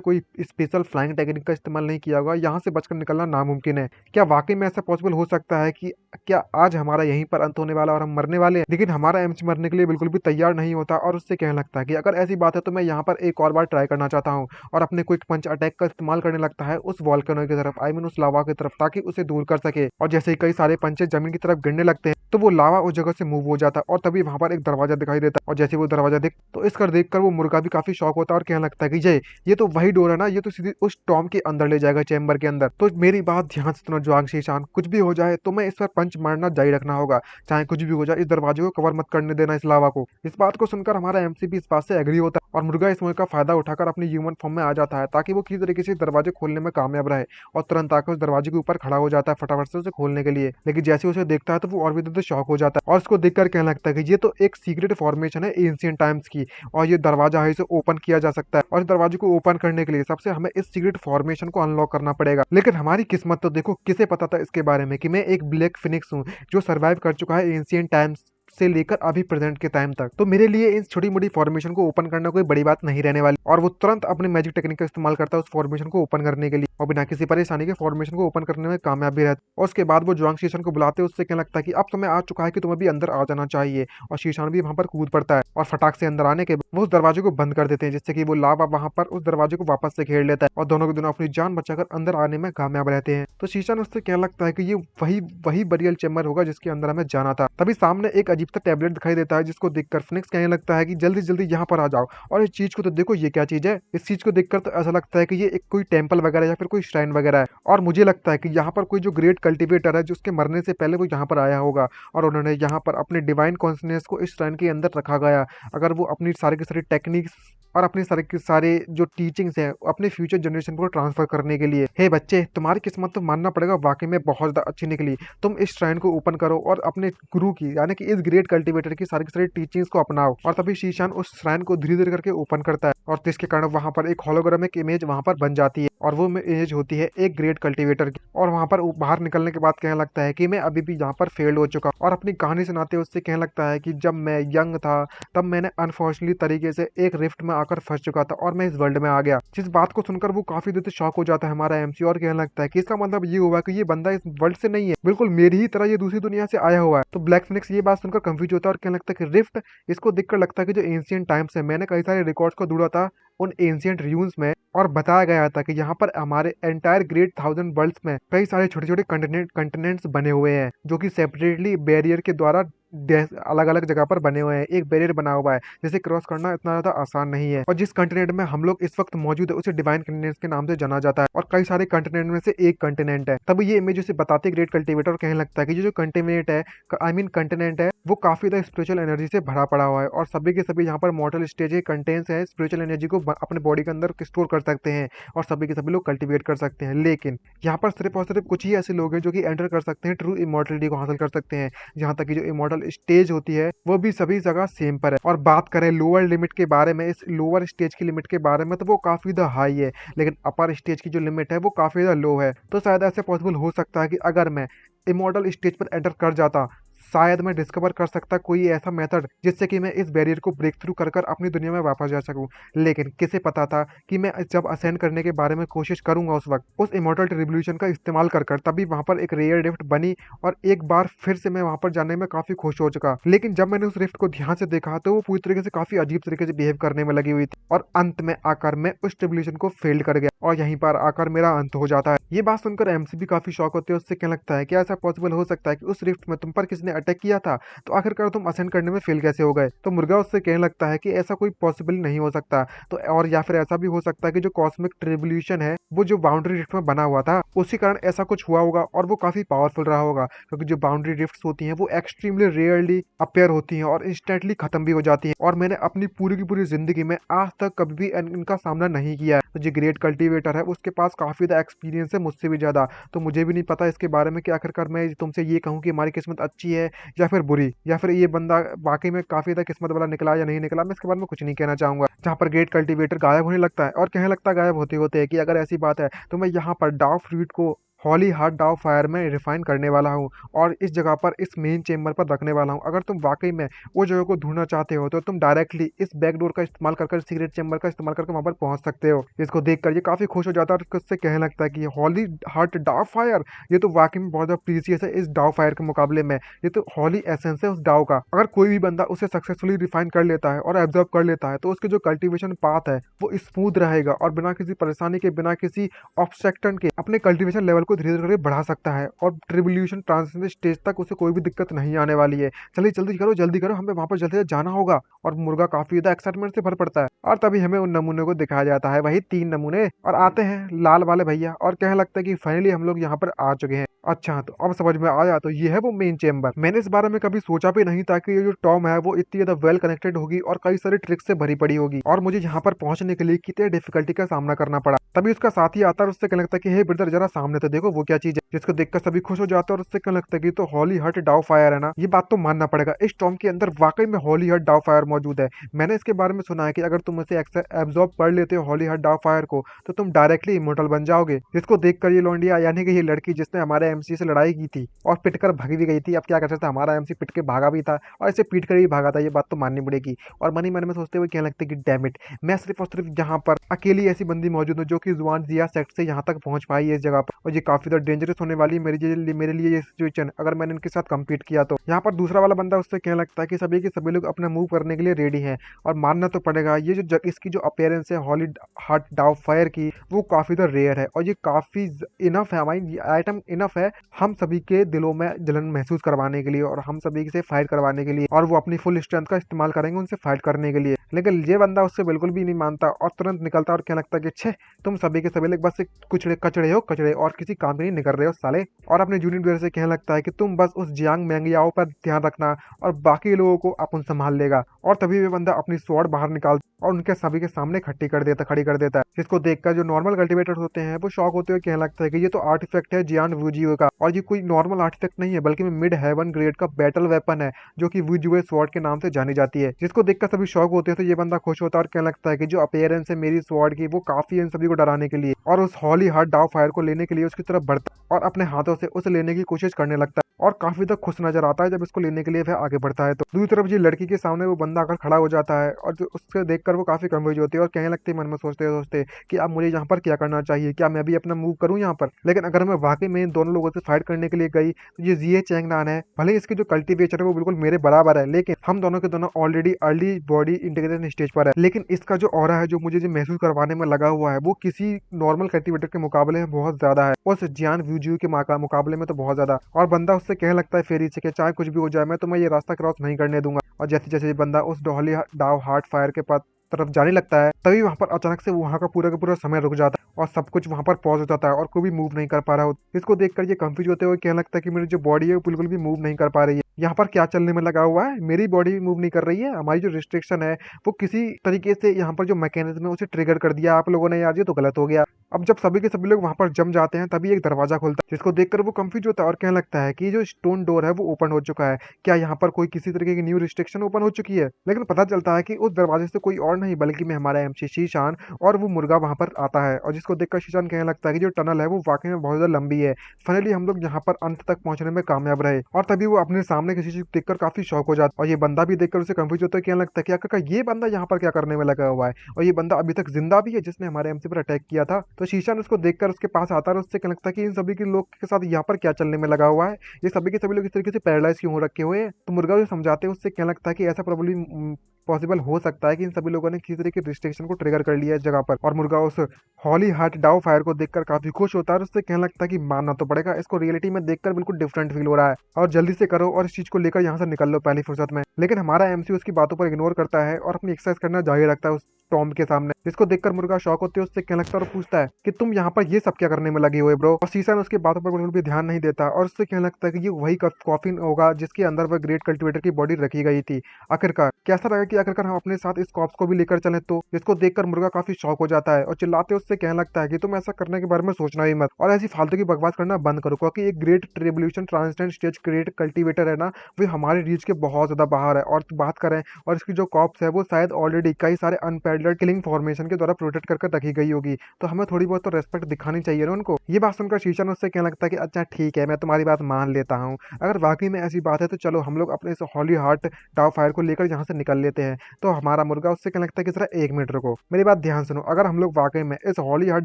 कोई स्पेशल फ्लाइंग टेक्निक का इस्तेमाल नहीं किया होगा, यहाँ से बचकर निकलना नामुमकिन है। क्या वाकई में ऐसा पॉसिबल हो सकता है कि क्या आज हमारा यहीं पर अंत होने वाला और हम मरने वाले हैं? लेकिन हमारा एमसी मरने के लिए बिल्कुल भी तैयार नहीं होता और उससे कहने लगता है कि अगर ऐसी बात है तो मैं यहाँ पर एक और बार ट्राई करना चाहता हूँ और अपने क्विक पंच अटैक का इस्तेमाल करने लगता है उस वॉल्केनो की तरफ, आई मीन उस लावा की तरफ, ताकि उसे दूर कर सके। और जैसे ही कई सारे पंचे जमीन की तरफ गिरने लगते हैं तो वो लावा उस जगह से मूव हो जाता है और तभी वहां पर एक दरवाजा दिखाई देता है और जैसे वो दरवाजा तो इसकर देखकर वो मुर्गा भी काफी शौक होता है और कहने लगता है कि ये तो वही डोर है ना, ये तो सीधे उस टॉम के अंदर ले जाएगा, चैम्बर के अंदर। तो मेरी बात ध्यान से सुनो जुआंग शीशान, कुछ भी हो जाए तो मैं इस पर पंच मारना जारी रखना होगा, चाहे कुछ भी हो जाए, इस दरवाजे को कवर मत करने देना इस लावा को। इस बात को सुनकर हमारा एमसी भी इस बात से एग्री होता है और मुर्गा इस मौके का फायदा उठाकर अपनी ह्यूमन फॉर्म में आ जाता है ताकि वो किसी तरीके से दरवाजे खोलने में कामयाब रहे और तुरंत आकर उस दरवाजे के ऊपर खड़ा हो जाता है फटाफट से उसे खोलने के लिए। लेकिन जैसे उसे देखता है तो वो और भी ज्यादा शॉक हो जाता है और उसको देखकर कहने लगता है कि ये तो एक सीक्रेट फॉर्मेशन है एंशिएंट टाइम्स की और ये दरवाजा है, इसे ओपन किया जा सकता है और इस दरवाजे को ओपन करने के लिए सबसे हमें इस सीक्रेट फॉर्मेशन को अनलॉक करना पड़ेगा। लेकिन हमारी किस्मत तो देखो, किसे पता था इसके बारे में कि मैं एक ब्लैक फिनिक्स हूँ जो सर्वाइव कर चुका है एंशिएंट टाइम्स से लेकर अभी प्रेजेंट के टाइम तक। तो मेरे लिए इस छोटी मोटी फॉर्मेशन को ओपन करना कोई बड़ी बात नहीं रहने वाली और वो तुरंत अपने मैजिक टेक्निक का इस्तेमाल करता है उस फॉर्मेशन को ओपन करने के लिए और बिना किसी परेशानी के फॉर्मेशन को ओपन करने में कामयाब भी रहता है। और उसके बाद वो जुआंग शीशान को बुलाते हैं, उससे कहने लगता है कि अब समय आ चुका है कि तुम्हें भी अंदर आ जाना चाहिए और शीशान भी वहां पर कूद पड़ता है और फटाक से अंदर आने के बाद वो उस दरवाजे को बंद कर देते हैं जिससे कि वो लावा वहां पर उस दरवाजे को वापस से घेर लेता है और दोनों के दोनों अपनी जान बचाकर अंदर आने में कामयाब रहते हैं। तो शीशान उससे कहने लगता है कि ये वही वही बरियल चैम्बर होगा जिसके अंदर हमें जाना था। तभी सामने एक अजीब सा टैबलेट दिखाई देता है जिसको देखकर फिनिक्स कहने लगता है कि जल्दी जल्दी यहाँ पर आ जाओ और इस चीज को तो देखो, ये क्या चीज है। इस चीज को देखकर तो ऐसा लगता है कि ये एक कोई टेंपल वगैरह या फिर कोई श्राइन वगैरह है और मुझे लगता है कि यहाँ पर कोई जो ग्रेट कल्टिवेटर है जो उसके मरने से पहले वो यहाँ पर आया होगा और उन्होंने यहाँ पर अपने डिवाइन कॉन्शियसनेस को इस श्राइन के अंदर रखा गया। अगर वो अपनी सारी की सारी टेक्निक्स और अपने सारे के सारे जो टीचिंग्स हैं अपने फ्यूचर जनरेशन को ट्रांसफर करने के लिए। हे बच्चे, तुम्हारी किस्मत तो मानना पड़ेगा वाकई में बहुत ज्यादा अच्छी निकली। तुम इस श्राइन को ओपन करो और अपने गुरु की यानी कि इस ग्रेट कल्टिवेटर की सारी टीचिंग्स को अपनाओ। और तभी शीशान उस श्राइन को धीरे धीरे करके ओपन करता है और जिसके कारण वहां पर एक होलोग्रामिक इमेज वहां पर बन जाती है और वो इमेज होती है एक ग्रेट कल्टिवेटर की। और वहां पर बाहर निकलने के बाद कहने लगता है कि मैं अभी भी यहाँ पर फेल्ड हो चुका और अपनी कहानी सुनाते उससे कहने लगता है कि जब मैं यंग था तब मैंने अनफॉर्चुनेटली तरीके से एक रिफ्ट में आकर फंस चुका था और मैं इस वर्ल्ड में आ गया। जिस बात को सुनकर वो काफी देर से शॉक हो जाता है हमारा एमसी और कहने लगता है कि इसका मतलब ये हुआ कि ये बंदा इस वर्ल्ड से नहीं है, बिल्कुल मेरी ही तरह ये दूसरी दुनिया से आया हुआ है। तो ब्लैक फिनिक्स ये बात सुनकर कंफ्यूज होता है और कहने लगता है कि रिफ्ट, इसको देखकर लगता है कि जो एंशिएंट टाइम्स है मैंने कई सारे रिकॉर्ड्स को ढूंढा था उन एंशिएंट र्यून्स में और बताया गया था कि यहाँ पर हमारे एंटायर ग्रेट 1000 वर्ल्ड्स में कई सारे छोटे छोटे कंटिनेंट्स बने हुए हैं जो कि सेपरेटली बैरियर के द्वारा अलग अलग जगह पर बने हुए हैं। एक बैरियर बना हुआ है जिसे क्रॉस करना इतना ज्यादा आसान नहीं है और जिस कंटिनेंट में हम लोग इस वक्त मौजूद है उसे डिवाइन कंटिनेंट के नाम से जाना जाता है और कई सारे कंटिनेंट में से एक कंटिनेंट है। तब ये इमेज उसे बताते ग्रेट कल्टिवेटर और कहने लगता है कि जो कंटिनेंट है कंटिनेंट है वो काफी ज्यादा स्पिरिचुअल एनर्जी से भरा पड़ा हुआ है और सभी के सभी यहाँ पर मॉर्टल स्टेज कंटेंट्स है स्पिरिचुअल एनर्जी को अपने बॉडी के अंदर स्टोर कर सकते हैं और सभी के सभी लोग कल्टिवेट कर सकते हैं। लेकिन यहाँ पर सिर्फ और सिर्फ कुछ ही ऐसे लोग हैं जो कि एंटर कर सकते हैं, ट्रू इमॉर्टलिटी को हासिल कर सकते हैं। जहाँ तक कि जो इमॉर्टल स्टेज होती है वो भी सभी जगह सेम पर है। और बात करें लोअर लिमिट के बारे में, इस लोअर स्टेज की लिमिट के बारे में, तो वो काफी ज्यादा हाई है लेकिन अपर स्टेज की जो लिमिट है वो काफी ज्यादा लो है। तो शायद ऐसे पॉसिबल हो सकता है कि अगर मैं इमॉर्टल स्टेज पर एंटर कर जाता शायद मैं डिस्कवर कर सकता कोई ऐसा मेथड जिससे कि मैं इस बैरियर को ब्रेक थ्रू कर कर अपनी दुनिया में वापस जा सकूं। लेकिन किसे पता था कि मैं जब असेंड करने के बारे में कोशिश करूंगा उस वक्त उस इमॉर्टल रिवोल्यूशन का इस्तेमाल कर कर तभी वहां पर एक रेयर रिफ्ट बनी और एक बार फिर से मैं वहां पर जाने में काफी खुश हो चुका। लेकिन जब मैंने उस रिफ्ट को ध्यान से देखा तो वो पूरी तरीके से काफी अजीब तरीके से बिहेव करने में लगी हुई थी और अंत में आकर मैं उस रिवोल्यूशन को फेल्ड कर गया और यहीं पर आकर मेरा अंत हो जाता है। ये बात सुनकर एमसी भी काफी शॉक होते हैं, उससे क्या लगता है कि ऐसा पॉसिबल हो सकता है कि उस रिफ्ट में तुम पर किसी ने अटैक किया था तो आखिरकार तुम असेंड करने में फेल कैसे हो गए। तो मुर्गा उससे कहने लगता है कि ऐसा कोई पॉसिबल नहीं हो सकता। तो और या फिर ऐसा भी हो सकता है कि जो कॉस्मिक रिवोल्यूशन है वो जो बाउंड्री रिफ्ट में बना हुआ था उसी कारण ऐसा कुछ हुआ होगा और वो काफी पावरफुल रहा होगा क्योंकि जो बाउंड्री रिफ्ट्स होती हैं वो एक्सट्रीमली रेयरली अपेयर होती हैं और इंस्टेंटली खत्म भी हो जाती हैं और मैंने अपनी पूरी की पूरी जिंदगी में आज तक कभी भी इनका सामना नहीं किया है। तो जो ग्रेट कल्टिवेटर है उसके पास काफी ज्यादा एक्सपीरियंस है मुझसे भी ज्यादा। तो मुझे भी नहीं पता इसके बारे में कि आखिरकार मैं तुमसे ये कहूँ कि हमारी किस्मत अच्छी है या फिर बुरी, या फिर ये बंदा वाकई में काफी ज्यादा किस्मत वाला निकला या नहीं निकला, मैं इसके बारे में कुछ नहीं कहना चाहूंगा। जहाँ पर ग्रेट कल्टिवेटर गायब होने लगता है और कहने लगता है गायब होते होते कि अगर ऐसी बात है तो मैं यहाँ पर डाव फ्रूट को हॉली हार्ट डाव फायर में रिफाइन करने वाला हूँ और इस जगह पर इस मेन चेम्बर पर रखने वाला हूँ। अगर तुम वाकई में वो जगह को ढूंढना चाहते हो तो तुम डायरेक्टली इस बैक डोर का इस्तेमाल कर सीक्रेट चेम्बर का इस्तेमाल करके वहां पर पहुंच सकते हो। इसको देखकर ये काफी खुश हो जाता है और उससे कहने लगता है कि हॉली हार्ट डाव फायर ये तो वाकई में बहुत ज्यादा प्रीसियस है इस डाव फायर के मुकाबले में, ये तो हॉली एसेंस है उस डाव का। अगर कोई भी बंदा उसे सक्सेसफुली रिफाइन कर लेता है और एब्जॉर्ब कर लेता है तो उसके जो कल्टिवेशन पाथ है वो स्मूथ रहेगा और बिना किसी परेशानी के बिना किसी ऑब्स्ट्रक्शन के अपने कल्टिवेशन लेवल को धीरे धीरे बढ़ा सकता है और रिवोल्यूशन ट्रांजिशन स्टेज तक उसे कोई भी दिक्कत नहीं आने वाली है। चलिए जल्दी करो हमें वहां पर जल्दी से जाना होगा। और मुर्गा काफी ज्यादा एक्साइटमेंट से भर पड़ता है और तभी हमें उन नमूने को दिखाया जाता है, वही 3 नमूने, और आते हैं लाल वाले भैया और कहने लगता है कि फाइनली हम लोग यहाँ पर आ चुके हैं। अच्छा, तो अब समझ में आया, तो ये है वो मेन चेम्बर। मैंने इस बारे में कभी सोचा भी नहीं था कि ये जो टॉम है वो इतनी ज्यादा वेल कनेक्टेड होगी और कई सारे ट्रिक्स से भरी पड़ी होगी और मुझे यहाँ पर पहुंचने के लिए कितने डिफिकल्टी का सामना करना पड़ा। तभी उसका साथी आता है, उससे कहने लगता है कि हे ब्रदर जरा सामने तो देखो वो क्या चीज है। जिसको देखकर सभी खुश हो जाते हैं और उससे क्या लगता है कि तो हॉली हर्ट डाउ फायर है ना। ये बात तो मानना पड़ेगा, इस टॉम के अंदर वाकई में हॉली हर्ट डाउ फायर मौजूद है। मैंने इसके बारे में सुना है कि अगर तुम इसे एब्जॉर्ब कर लेते हो हॉली हर्ट डाउ फायर को, तो तुम डायरेक्टली इमोर्टल बन जाओगे। जिसको देखकर ये लौंडिया यानी कि ये लड़की जिसने हमारे एमसी से लड़ाई की थी और पिट कर भागी भी गई थी, अब क्या कर सकता, हमारा एमसी पिट के भागा भी था और इसे पीट कर भी भागा था, ये बात तो माननी पड़ेगी। और मन ही मन में सोचते हुए क्या लगता है कि डैम इट, मैं सिर्फ और सिर्फ यहाँ पर अकेली ऐसी बंदी मौजूद हूँ जो कि जुआन जिया सेक्ट से यहाँ तक पहुंच पाई है इस जगह पर, और ये काफी ज्यादा डेंजरस होने वाली है मेरे लिए ये सिचुएशन, अगर मैंने इनके साथ कम्पीट किया तो। यहाँ पर दूसरा वाला बंदा उससे क्या लगता है कि सभी के सभी लोग अपना मूव करने के लिए रेडी हैं। और मानना तो पड़ेगा ये जो इसकी जो अपीयरेंस है हॉली हार्ट डाउ फायर की, वो काफी ज्यादा रेयर है और ये काफी इनफ है, हमारी आइटम इनफ है हम सभी के दिलों में जलन महसूस करवाने के लिए और हम सभी से फाइट करवाने के लिए, और वो अपनी फुल स्ट्रेंथ का इस्तेमाल करेंगे उनसे फाइट करने के लिए। लेकिन ये बंदा उससे बिल्कुल भी नहीं मानता और तुरंत निकलता और क्या लगता है कि छे, तुम सभी के सभी लोग बस एक कुचड़े कचड़े हो, कचड़े और किसी काम के नहीं निकल रहे हो साले। और अपने जूनियर प्लेयर से कहने लगता है कि तुम बस उस जियांग मैंगियाओ पर ध्यान रखना और बाकी लोगों को अपन संभाल लेगा। और तभी वे बंदा अपनी स्वॉर्ड बाहर निकाल और उनके सभी के सामने खड़ी कर देता है, जिसको देखकर जो नॉर्मल कल्टिवेटर्स होते हैं वो शॉक होते हुए कहने लगता है कि ये तो आर्टिफैक्ट है जियान वुजियो का, और ये कोई नॉर्मल आर्टिफैक्ट नहीं है बल्कि मिड हेवन ग्रेड का बैटल वेपन है जो कि वुजियो स्वॉर्ड के नाम से जानी जाती है। जिसको देखकर सभी शॉक होते हैं तो ये बंदा खुश होता है और कहने लगता है कि जो अपीयरेंस है मेरी स्वॉर्ड की वो काफी है इन सभी को डराने के लिए, और उस हॉली हार्ट डाउ फायर को लेने के लिए उसकी तरफ बढ़ता और अपने हाथों से उसे लेने की कोशिश करने लगता है और काफी तक खुश नजर आता है जब इसको लेने के लिए वह आगे बढ़ता है। तो दूसरी तरफ ये लड़की के सामने वो बंदा आकर खड़ा हो जाता है और जो उससे देखकर वो काफी कंफ्यूज होती है और कहने लगती है मन में सोचते सोचते कि अब मुझे यहाँ पर क्या करना चाहिए, क्या मैं भी अपना मूव करूँ यहाँ पर। लेकिन अगर मैं वाकई में इन दोनों लोगों से फाइट करने के लिए गई तो ये जिये चैंगनान है, भले इसकी जो कल्टीवेचर है वो बिल्कुल मेरे बराबर है, लेकिन हम दोनों के दोनों already early body integration stage पर है। लेकिन इसका जो ऑरा है जो मुझे जो महसूस करवाने में लगा हुआ है वो किसी नॉर्मल कल्टीवेटर के मुकाबले में बहुत ज्यादा है, उस जियान व्यूजू के मुकाबले में तो बहुत ज्यादा। और बंदा उससे कहने लगता है फेरी से कि चाहे कुछ भी हो जाए मैं तुम्हें ये रास्ता क्रॉस नहीं करने दूंगा। और जैसे जैसे ये बंदा उस डॉली डाउ हार्ट फायर के पास तरफ जाने लगता है तभी वहां पर अचानक से वहां का पूरा समय रुक जाता है और सब कुछ वहां पर पॉज हो जाता है और कोई भी मूव नहीं कर पा रहा हो। इसको देखकर ये कंफ्यूज होते हुए कहने लगता है कि मेरी जो बॉडी है वो बिल्कुल भी मूव नहीं कर पा रही है, यहाँ पर क्या चलने में लगा हुआ है, मेरी बॉडी भी मूव नहीं कर रही है, हमारी जो रिस्ट्रिक्शन है वो किसी तरीके से यहाँ पर जो मैकेनिज्म है उसे ट्रिगर कर दिया आप लोगों ने यार, ये तो गलत हो गया। अब जब सभी के सभी लोग वहां पर जम जाते हैं तभी एक दरवाजा खुलता है जिसको देखकर वो कंफ्यूज होता है और कहने लगता है कि जो स्टोन डोर है वो ओपन हो चुका है, क्या यहाँ पर कोई किसी तरीके की न्यू रिस्ट्रिक्शन ओपन हो चुकी है। लेकिन पता चलता है कि उस दरवाजे से कोई और नहीं बल्कि मैं हमारा एमसी शीशान और वो मुर्गा वहां पर आता है, और जिसको देखकर शीशान कहने लगता है कि जो टनल है वो वाकई में बहुत ज्यादा लंबी है, फाइनली हम लोग यहाँ पर अंत तक पहुंचने में कामयाब रहे। और तभी वो अपने सामने किसी चीज देखकर काफी शौक हो जाता है और ये बंदा भी देखकर उसे कंफ्यूज होता है, कहने लगता है कि आखिर ये बंदा यहाँ पर क्या करने में लगा हुआ है, और ये बंदा अभी तक जिंदा भी है जिसने हमारे एमसी पर अटैक किया था। तो शीशान उसको देखकर उसके पास आता है और उससे कहने लगता है कि इन सभी के लोग के साथ यहाँ पर क्या चलने में लगा हुआ है, ये सभी के सभी लोग इस तरीके से पैरालाइज क्यों हो रखे हुए हैं। तो मुर्गा जो समझाते हैं उससे कहने लगता है कि ऐसा प्रोबेबली पॉसिबल हो सकता है कि इन सभी लोगों ने किसी तरह की रिस्ट्रिक्शन को ट्रिगर कर लिया है इस जगह पर। और मुर्गा उस हॉली हार्ट डाउ फायर को देखकर काफी खुश होता है और उससे कहने लगता है कि मानना तो पड़ेगा इसको रियलिटी में देखकर बिल्कुल डिफरेंट फील हो रहा है और जल्दी से करो और इस चीज को लेकर यहाँ से निकल लो पहली फुर्सत में। लेकिन हमारा एमसी उसकी बातों पर इग्नोर करता है और अपनी एक्सरसाइज करना जारी रखता है उस टॉम के सामने, जिसको देखकर मुर्गा शौक होते है उससे कहने लगता है और पूछता है कि तुम यहाँ पर ये सब क्या करने में लगे हुए ब्रो। और शीशा उसकी बातों पर बिल्कुल भी ध्यान नहीं देता और उससे कहने लगता है कि ये वही कॉफिन होगा जिसके अंदर वह ग्रेट कल्टिवेटर की बॉडी रखी गई थी। आखिरकार कैसा लगा कि आखिरकार हम अपने साथ इस कॉप्स को भी लेकर चले, तो जिसको देखकर मुर्गा काफी शौक हो जाता है और चिल्लाते उससे कहने लगता है कि तुम ऐसा करने के बारे में सोचना ही मत और ऐसी फालतू की बकवास करना बंद करो, क्योंकि एक ग्रेट रेवोल्यूशन ट्रांसटेंट स्टेज ग्रेट कल्टिवेटर है ना, वो हमारे रीच के बहुत ज्यादा बाहर है। और बात करें और इसकी जो कॉप्स है वो शायद ऑलरेडी कई सारे अनपैरेलल्ड किलिंग फॉर्मेशन के द्वारा प्रोटेक्ट करके रखी गई होगी, तो हमें थोड़ी बहुत तो रेस्पेक्ट दिखानी चाहिए ना उनको। ये बात सुनकर शीशा उससे कहने लगता है कि अच्छा ठीक है मैं तुम्हारी बात मान लेता हूँ, अगर वाकई में ऐसी बात है तो चलो हम लोग अपने इस हॉली हार्ट डाउ फायर को लेकर यहाँ से निकल लेते हैं। तो हमारा मुर्गा उससे कहने लगता है कि जरा एक मिनट रुको, मेरी बात ध्यान सुनो, अगर हम लोग वाकई में इस हॉली हार्ट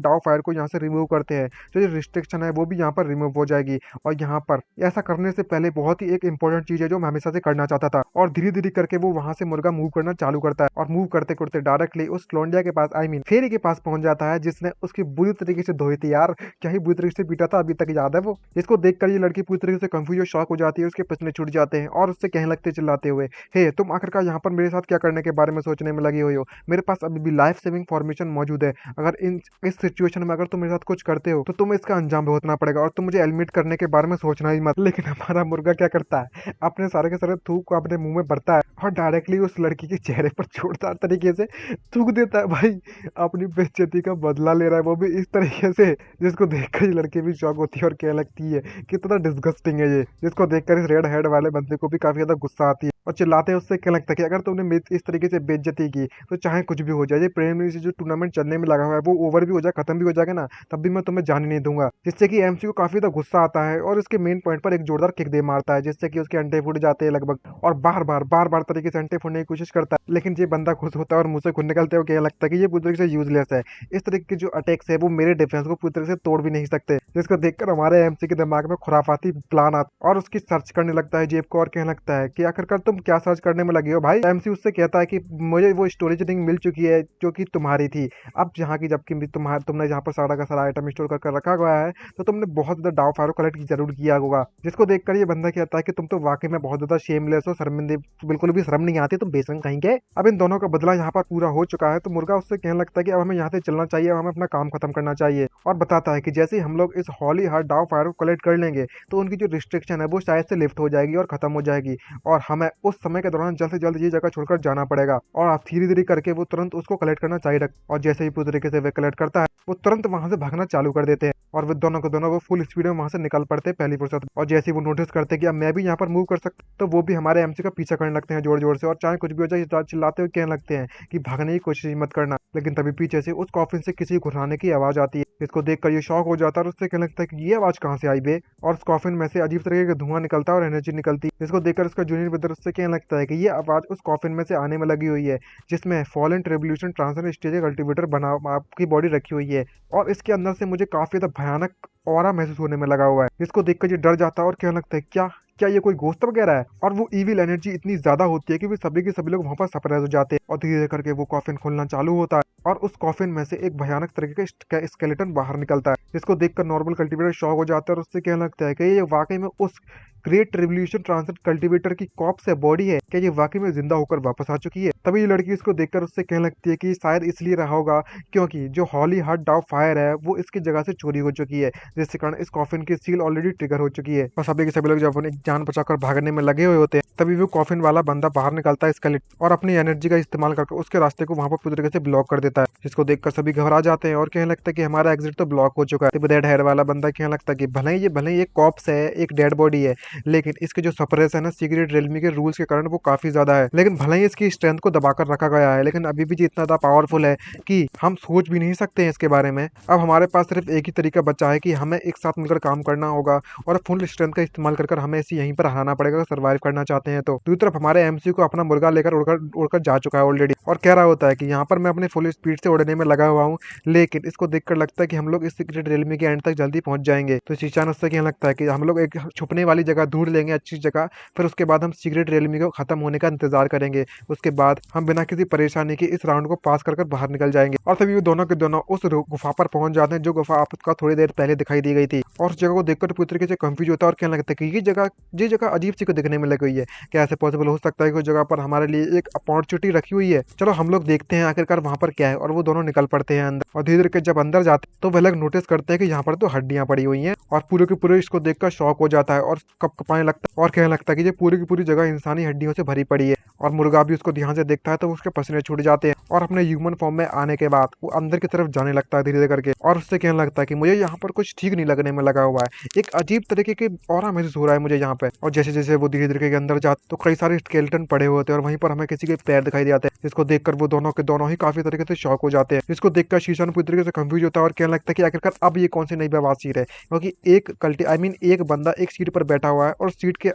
डाउ फायर को यहाँ से रिमूव करते हैं तो जो रिस्ट्रिक्शन है वो भी यहाँ पर रिमूव हो जाएगी। और यहाँ पर ऐसा करने से पहले बहुत ही एक इंपॉर्टेंट चीज है जो मैं हमेशा से करना चाहता था, और धीरे धीरे करके वो वहां से मुर्गा मूव करना चालू करता है और मूव करते करते डायरेक्टली उस क्लोंडिया के पास फेरी के पास पहुंच जाता है जिसने उसकी बुरी तरीके से धोई थी यार, क्या ही बुरी तरीके से पीटा था अभी तक याद है वो। इसको देखकर ये लड़की पूरी तरीके से कंफ्यूज और शॉक हो जाती है, उसके पसीने छूट जाते हैं और उससे कहने लगते चिल्लाते हुए, हे तुम आखिरकार यहाँ पर मेरे साथ क्या करने के बारे में सोचने में लगी हुई हो, मेरे पास अभी भी लाइफ सेविंग फॉर्मेशन मौजूद है, अगर इस सिचुएशन में अगर तुम मेरे साथ कुछ करते हो तो तुम्हें इसका अंजाम भुगतना पड़ेगा और तुम मुझे एलिमिनेट करने के बारे में सोचना ही मत। लेकिन हमारा मुर्गा क्या करता है, अपने सारे के सारे थूक को अपने मुंह में भरता है और डायरेक्टली उस लड़की के चेहरे पर जोरदार तरीके से थूक देता है भाई। अपनी बेइज्जती का बदला ले रहा है, वो भी इस तरीके से जिसको देखकर ये लड़की भी शॉक होती है और कहने लगती है कितना डिस्गस्टिंग है ये। जिसको देखकर इस रेड हेड वाले बंदे को भी काफी ज्यादा गुस्सा आती है और चिल्लाते हैं उससे, कहने लगता है कि अगर तुमने इस तरीके से बेइज्जती की तो चाहे कुछ भी हो जाए, ये प्रीलिमिनरी से जो टूर्नामेंट चलने में लगा हुआ है वो ओवर भी हो जाए, खत्म भी हो जाएगा ना, तब भी मैं तुम्हें जाने नहीं दूंगा। जिससे कि एमसी को काफी ज्यादा गुस्सा आता है और इसके मेन पॉइंट पर एक जोरदार किक दे मारता है, जिससे कि उसके अंडे फूट जाते हैं लगभग, और बार बार तरीके से अंडे फोड़ने की कोशिश करता है। लेकिन ये बंदा खुश होता है और मुंह से खून निकलते हुए कहने लगता है कि ये पूरी तरीके से यूजलेस है। इस तरीके के जो अटैक्स है वो मेरे डिफेंस को पूरी तरह से तोड़ भी नहीं सकते। जिसको देखकर हमारे एमसी के दिमाग में खुराफाती प्लान आता और उसकी सर्च करने लगता है जेब को और कहने लगता है कि आखिरकार तुम क्या सर्च करने में लगे हो भाई। एमसी उससे कहता है कि मुझे वो स्टोरेज रिंग मिल चुकी है जो कि तुम्हारी थी। अब जहाँ की जबकि भी तुमने जहाँ पर सारा का सारा आइटम स्टोर कर रखा गया है, तो तुमने बहुत ज्यादा डाव फायरो कलेक्ट जरूर किया होगा। जिसको देखकर ये बंदा कहता है कि तुम तो वाकई में बहुत ज्यादा शेमलेस हो, शर्मिंदे, बिल्कुल भी शर्म नहीं आती, तुम बेशरम कहीं के। अब इन दोनों का बदला यहाँ पर पूरा हो चुका है, तो मुर्गा उससे कहने लगता है कि अब हमें यहाँ से चलना चाहिए, अब हमें अपना काम खत्म करना चाहिए। और बताता है कि जैसे ही हम लोग इस हॉली हार्ट डाव फायर को कलेक्ट कर लेंगे तो उनकी जो रिस्ट्रिक्शन है वो शायद से लिफ्ट हो जाएगी और खत्म हो जाएगी, और हमें उस समय के दौरान जल्द से जल्द ये जगह छोड़कर जाना पड़ेगा। और आप धीरे धीरे करके वो तुरंत उसको कलेक्ट करना चाहिए और जैसे ही पूरी तरीके से वे कलेक्ट करता है वो तुरंत वहां से भागना चालू कर देते हैं और वो दोनों के दोनों वो फुल स्पीड में वहां से निकल पड़ते हैं पहली फुर्सत। और जैसे ही वो नोटिस करते हैं कि अब मैं भी यहाँ पर मूव कर सकता, तो वो भी हमारे एमसी का पीछा करने लगते हैं जोर जोर से, और चाहे कुछ भी हो जाए चिल्लाते हुए कहने लगते हैं कि भागने की कोशिश मत करना। लेकिन तभी पीछे से उस कॉफिन से किसी घुराने की आवाज आती है, जिसको देखकर ये शॉक हो जाता है और उससे कहने लगता है कि ये आवाज कहाँ से आई बे। और उस कॉफिन में से अजीब तरीके का धुआं निकलता है और एनर्जी निकलती है, जिसको देखकर उसका जूनियर ब्रदर उससे कहने लगता है कि ये आवाज उस कॉफिन में से आने में लगी हुई है जिसमें fallen revolution transfer stage cultivator बना आपकी बॉडी रखी हुई है, और इसके अंदर से मुझे काफी ज्यादा भयानक ऑरा महसूस होने में लगा हुआ है। जिसको देखकर ये डर जाता है और कहने लगता है क्या क्या ये कोई घोस्ट वगैरह है। और वो इविल एनर्जी इतनी ज्यादा होती है कि वे सभी के सभी लोग वहां पर सरप्राइज हो जाते हैं और धीरे धीरे करके वो कॉफिन खोलना चालू होता है और उस कॉफिन में से एक भयानक तरीके का स्केलेटन बाहर निकलता है, जिसको देखकर नॉर्मल कल्टीवेटर शॉक हो जाता है और उससे कहने लगता है कि ये वाकई में उस ग्रेट रिवोल्यूशन ट्रांसलेट कल्टीवेटर की कॉप्स है, बॉडी है, क्या ये वाकई में जिंदा होकर वापस आ चुकी है। तभी ये लड़की इसको देखकर उससे कहने लगती है कि शायद इसलिए रहा होगा क्योंकि जो हॉली हार्ट डाव फायर है वो इसकी जगह से चोरी हो चुकी है, जिसके कारण इस कॉफिन की सील ऑलरेडी ट्रिगर हो चुकी है। और सभी के सभी लोग जब उन्हें जान बचाकर भागने में लगे हुए होते हैं, तभी वो कॉफिन वाला बंदा बाहर निकलता है स्केलेट और अपनी एनर्जी का इस्तेमाल करके उसके रास्ते को वहां पर पूरी तरीके से ब्लॉक कर देता है, जिसको देखकर सभी घबरा जाते हैं और कहने लगता है कि हमारा एग्जिट तो ब्लॉक हो चुका है। डेड हेड वाला बंदा कहने लगता है कि भले ही एक कॉप्स है, एक डेड बॉडी है, लेकिन इसके जो सप्रेस है ना सीक्रेट रेलमी के रूल्स के कारण वो काफी ज्यादा है। लेकिन भले ही इसकी स्ट्रेंथ को दबाकर रखा गया है, लेकिन अभी भी ये इतना ज्यादा पावरफुल है कि हम सोच भी नहीं सकते हैं इसके बारे में। अब हमारे पास सिर्फ एक ही तरीका बचा है कि हमें एक साथ मिलकर काम करना होगा और फुल स्ट्रेंथ का इस्तेमाल कर हमें इसे यहीं पर हराना पड़ेगा सर्वाइव करना चाहते हैं। तो दूसरी तरफ हमारे एमसी को अपना मुर्गा लेकर उड़कर जा चुका है ऑलरेडी और कह रहा होता है कि यहाँ पर मैं अपने फुल स्पीड से उड़ने में लगा हुआ हूँ, लेकिन इसको देखकर लगता है कि हम लोग इस सीक्रेट रेलमी के एंड तक जल्दी पहुंच जाएंगे। तो शीशान उससे कहने लगता है कि हम लोग एक छुपने वाली जगह ढूंढ लेंगे, अच्छी जगह, फिर उसके बाद हम सीक्रेट रेलमी को खत्म होने का इंतजार करेंगे। उसके बाद हम बिना किसी परेशानी के इस राउंड को पास कर बाहर निकल जाएंगे। और तभी वो दोनों के दोनों उस गुफा पर पहुंच जाते हैं जो गुफा आपका थोड़ी देर पहले दिखाई दी गई थी, और उस जगह को देखकर पूरी तरीके से कंफ्यूज होता है और कहने लगता है कि ये जगह अजीब सी को दिखने में लगी हुई है। क्या ऐसे पॉसिबल हो सकता है कि उस जगह पर हमारे लिए एक अपॉर्चुनिटी रखी हुई है। चलो हम लोग देखते हैं आखिरकार वहां पर क्या है। और वो दोनों निकल पड़ते हैं अंदर और धीरे धीरे जब अंदर जाते हैं तो वह लोग नोटिस करते हैं कि यहाँ पर तो हड्डियां पड़ी हुई हैं और पूरे के पूरे इसको देखकर शॉक हो जाता है और कप कपाने लगता है और कहने लगता है कि ये पूरी की पूरी जगह इंसानी हड्डियों से भरी पड़ी है। और मुर्गा भी उसको ध्यान से देखता है तो उसके पसीने छूट जाते हैं और अपने ह्यूमन फॉर्म में आने के बाद वो अंदर की तरफ जाने लगता है धीरे धीरे करके और उससे कहने लगता है कि मुझे यहाँ पर कुछ ठीक नहीं लगने में लगा हुआ है, एक अजीब तरीके की ऑरा महसूस हो रहा है मुझे यहाँ पे। और जैसे जैसे वो धीरे धीरे के अंदर जाते तो कई सारे स्केलेटन पड़े होते हैं और वहीं पर हमें किसी के पैर दिखाई जाते हैं, जिसको देखकर वो दोनों के दोनों ही काफी तरीके से शॉक हो जाते हैं। जिसको देखकर शीशान पूरी तरीके से कंफ्यूज होता है और कहने लगता है कि आखिरकार अब ये कौन सी नई बवाल सीट है, क्योंकि एक बंदा एक सीट पर बैठा हुआ है और सीट के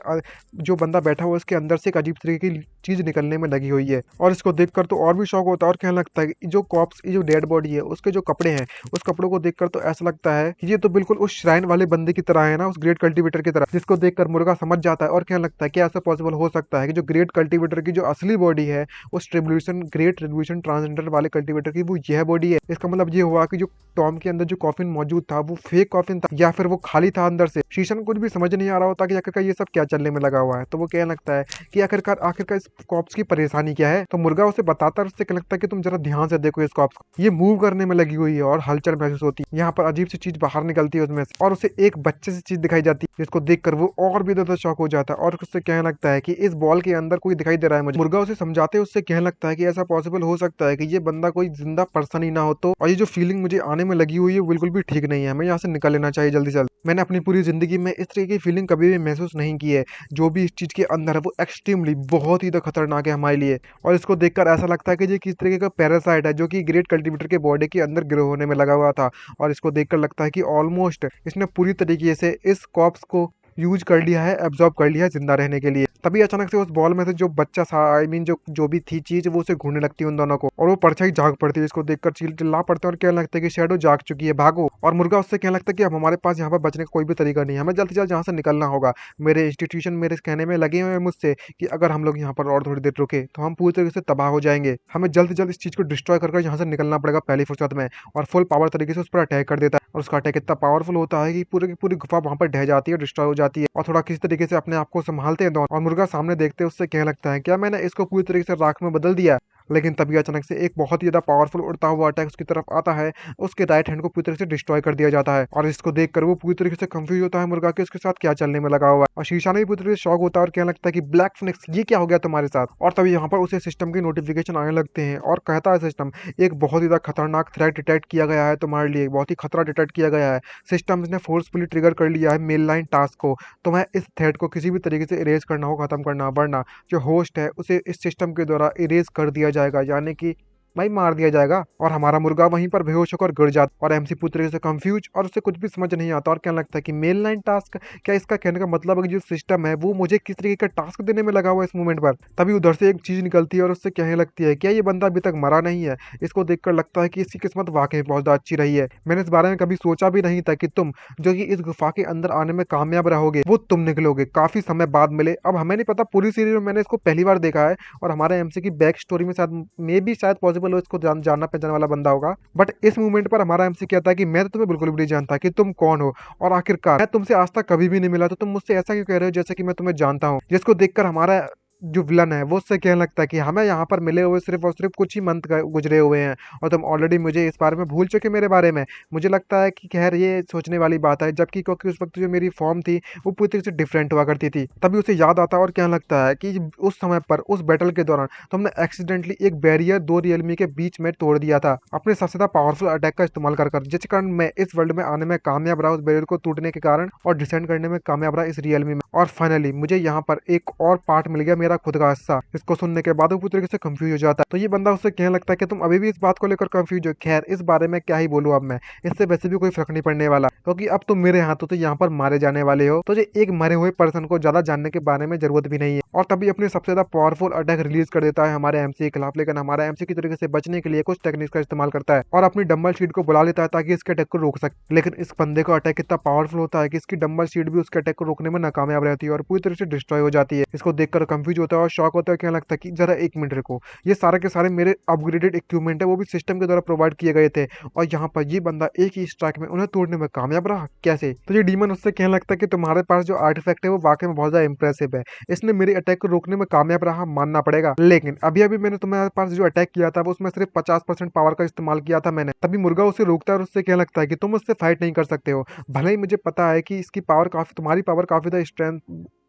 जो बंदा बैठा हुआ है उसके अंदर से एक अजीब तरीके की चीज निकलने में लगी हुई है। और इसको देखकर तो और भी शौक होता है और कहने लगता है कि जो कॉप्स जो डेड बॉडी है उसके जो कपड़े हैं उस कपड़ों को देखकर तो ऐसा लगता है कि ये तो बिल्कुल उस श्राइन वाले बंदे की तरह है ना, उस ग्रेट कल्टीवेटर की तरह। जिसको देखकर मुर्गा समझ जाता है और कहने लगता है कि ऐसा पॉसिबल हो सकता है कि जो ग्रेट कल्टीवेटर की जो असली बॉडी है उस ग्रेट रेवोल्यूशन ट्रांसजेंडर वाले कल्टीवेटर की वो यह बॉडी है। इसका मतलब ये हुआ कि जो टॉम के अंदर जो कॉफिन मौजूद था वो फेक कॉफिन था या फिर वो खाली था अंदर से। शीशन कुछ भी समझ नहीं आ रहा होता कि कि आखिरकार ये सब क्या चलने में लगा हुआ है। तो वो कहने लगता है कि आखिरकार आखिरकार इस कॉप्स की परेशानी क्या है। तो मुर्गा उसे बताता है, उससे कहने लगता है कि तुम जरा ध्यान से देखो इस कॉप्स को, ये मूव करने में लगी हुई है और हलचल महसूस होती है। यहाँ पर अजीब सी चीज बाहर निकलती है उसमें से, और उसे एक बच्चे से चीज दिखाई जाती है, जिसको देखकर वो और भी ज्यादा शॉक हो जाता है और उससे कहने लगता है कि इस बॉल के अंदर कोई दिखाई दे रहा है मुझे। मुर्गा उसे समझाते उससे कहने लगता है कि ऐसा पॉसिबल हो सकता है कि ये बंदा कोई जिंदा पर्सन ही ना हो, तो और ये जो फीलिंग मुझे आने में लगी हुई है बिल्कुल भी ठीक नहीं है, हमें यहाँ से निकल लेना चाहिए जल्दी से जल्दी। मैंने अपनी पूरी जिंदगी में इस तरह की फीलिंग कभी भी महसूस नहीं की है। जो भी इस चीज के अंदर है वो एक्सट्रीमली बहुत ही खतरनाक है हमारे लिए, और इसको देखकर ऐसा लगता है कि ये किस तरीके का पैरासाइट है जो कि ग्रेट कल्टीवेटर के बॉडी के अंदर ग्रो होने में लगा हुआ था। और इसको देखकर लगता है कि ऑलमोस्ट इसने पूरी तरीके से इस कॉप्स को यूज कर लिया है, एब्जॉर्ब कर लिया है जिंदा रहने के लिए। तभी अचानक से उस बॉल में से जो बच्चा सा आई मीन जो भी थी चीज, वो उसे घूरने लगती है उन दोनों को, और वो परछाई जाग पड़ती है। इसको देखकर चिल्ला पड़ते हैं और कहने लगता है कि शैडो जाग चुकी है, भागो। और मुर्गा उससे कहने लगता है कि अब हमारे पास यहाँ पर बचने का कोई भी तरीका नहीं है, हमें जल्द से जल्द यहाँ से निकलना होगा। मेरे इंस्टीट्यूशन मेरे कहने में लगे हुए हैं मुझसे कि अगर हम लोग यहाँ पर और थोड़ी देर रुके तो हम पूरी तरीके से तबाह हो जाएंगे, हमें जल्द से जल्द इस चीज को डिस्ट्रॉय करके यहाँ से निकलना पड़ेगा पहली फुर्सत में। और फुल पावर तरीके से उस पर अटैक कर देता है, और उसका अटैक इतना पावरफुल होता है कि पूरी की पूरी गुफा वहां पर ढह जाती है, डिस्ट्रॉय हो जाती है। और थोड़ा किसी तरीके से अपने आप को संभालते हैं दोनों, और मुर्गा सामने देखते हैं उससे कहने लगता है क्या मैंने इसको पूरी तरीके से राख में बदल दिया। लेकिन तभी अचानक से एक बहुत ही ज्यादा पावरफुल उड़ता हुआ अटैक उसकी तरफ आता है, उसके राइट हैंड को पूरी तरह से डिस्ट्रॉय कर दिया जाता है। और इसको देखकर वो पूरी तरीके से कंफ्यूज होता है मुर्गा कि उसके साथ क्या चलने में लगा हुआ है। और शीशा ने भी पूरी तरह से शॉक होता है और कहने लगता है कि ब्लैक फिनिक्स ये क्या हो गया तुम्हारे साथ। और तभी यहाँ पर उसे सिस्टम की नोटिफिकेशन आने लगते हैं और कहता है सिस्टम एक बहुत ही ज्यादा खतरनाक थ्रेट डिटेक्ट किया गया है तुम्हारे लिए, बहुत ही खतरा डिटेक्ट किया गया है। सिस्टम ने फोर्सफुली ट्रिगर कर लिया है मेल लाइन टास्क को, तुम्हें इस थ्रेट को किसी भी तरीके से इरेज करना हो, खत्म करना, वरना जो होस्ट है उसे इस सिस्टम के द्वारा इरेज कर दिया जाएगा, यानी कि भाई मार दिया जाएगा। और हमारा मुर्गा वहीं पर बेहोश होकर गिर जाता, और एमसी पूरी तरीके से कंफ्यूज, और उसे कुछ भी समझ नहीं आता और कहने लगता है कि मेल लाइन टास्क, क्या इसका कहने का मतलब है कि जो सिस्टम है वो मुझे किस तरीके का टास्क देने में लगा हुआ है इस मोमेंट पर। तभी उधर से एक चीज निकलती है और उससे कहने लगती है क्या ये बंदा अभी तक मरा नहीं है। इसको देखकर लगता है कि इसकी किस्मत वाकई बहुत ज्यादा अच्छी रही है, मैंने इस बारे में कभी सोचा भी नहीं था कि तुम जो कि इस गुफा के अंदर आने में कामयाब रहोगे वो तुम निकलोगे, काफी समय बाद मिले। अब हमें नहीं पता, पूरी सीरीज में मैंने इसको पहली बार देखा है, और हमारे एमसी की बैक स्टोरी में शायद मे भी शायद पॉसिबल हो इसको जानना पहचानने वाला बंदा होगा। बट इस मूवमेंट पर हमारा एमसी कहता है कि मैं तो तुम्हें बिल्कुल भी नहीं जानता कि तुम कौन हो, और आखिरकार मैं तुमसे आज तक कभी भी नहीं मिला, तो तुम मुझसे ऐसा क्यों कह रहे हो जैसे कि मैं तुम्हें जानता हूँ। जिसको देखकर हमारा जो विलन है वो उससे कहने लगता है कि हमें यहाँ पर मिले हुए सिर्फ और सिर्फ कुछ ही मंथ गुजरे हुए हैं, और तुम ऑलरेडी मुझे इस बारे में भूल चुके मेरे बारे में। मुझे लगता है कि खैर ये सोचने वाली बात है, जबकि क्योंकि उस वक्त जो मेरी फॉर्म थी वो पूरी तरीके से डिफरेंट हुआ करती थी। तभी उसे याद आता है और कहने लगता है कि उस समय पर उस बैटल के दौरान तुमने एक्सीडेंटली एक बैरियर दो रियलमी के बीच में तोड़ दिया था अपने सबसे ज्यादा पावरफुल अटैक का इस्तेमाल कर, जिसके कारण मैं इस वर्ल्ड में आने में कामयाब रहा, उस बैरियर को टूटने के कारण, और डिसेंड करने में कामयाब रहा इस रियलमी में। और फाइनली मुझे यहाँ पर एक और पार्ट मिल गया, मेरा खुद का हिस्सा। इसको सुनने के बाद वो पूरी तरीके से कंफ्यूज हो जाता है। तो ये बंदा उससे कहने लगता है कि तुम अभी भी इस बात को लेकर कंफ्यूज हो। खैर इस बारे में क्या ही बोलूं अब मैं, इससे वैसे भी कोई फर्क नहीं पड़ने वाला, क्योंकि अब तुम मेरे हाथों से यहाँ पर मारे जाने वाले हो। तो ये एक मरे हुए पर्सन को ज्यादा जानने के बारे में जरूरत भी नहीं है। और तभी अपनी सबसे ज्यादा पावरफुल अटैक रिलीज कर देता है हमारे एमसी के खिलाफ, लेकिन हमारा एमसी की तरीके से बचने के लिए कुछ टेक्निक्स का इस्तेमाल करता है और अपनी डंबल शीट को बुला लेता है ताकि इसके अटैक को रोक सके। लेकिन इस बंदे का अटैक इतना पावरफुल होता है कि इसकी डंबल शीट भी उसके अटैक को रोकने में नाकामयाब रहती है और पूरी तरह से डिस्ट्रॉय हो जाती है। इसको देखकर कंफ्यूज होता है और शॉक होता है, कहने लगता है कि जरा एक मिनट रुको, ये सारे के सारे मेरे अपग्रेडेड इक्विपमेंट है, वो भी सिस्टम के द्वारा प्रोवाइड किए गए थे, और यहाँ पर ये बंदा एक ही स्ट्राइक में उन्हें तोड़ने में कामयाब रहा, कैसे। तो ये डीमन उससे कहने लगता है कि तुम्हारे पास जो आर्टिफैक्ट है वो वाकई में बहुत ज्यादा इंप्रेसिव है, इसने मेरे अटैक को रोकने में कामयाब रहा, मानना पड़ेगा। लेकिन अभी अभी मैंने तुम्हारे पास जो अटैक किया था वो उसमें सिर्फ 50% पावर का इस्तेमाल किया था मैंने। तभी मुर्गा उसे रोकता है और उससे कहने लगता है कि तुम उससे फाइट नहीं कर सकते हो, भले ही मुझे पता है कि इसकी पावर काफी, तुम्हारी पावर काफी ज्यादा स्ट्रेंथ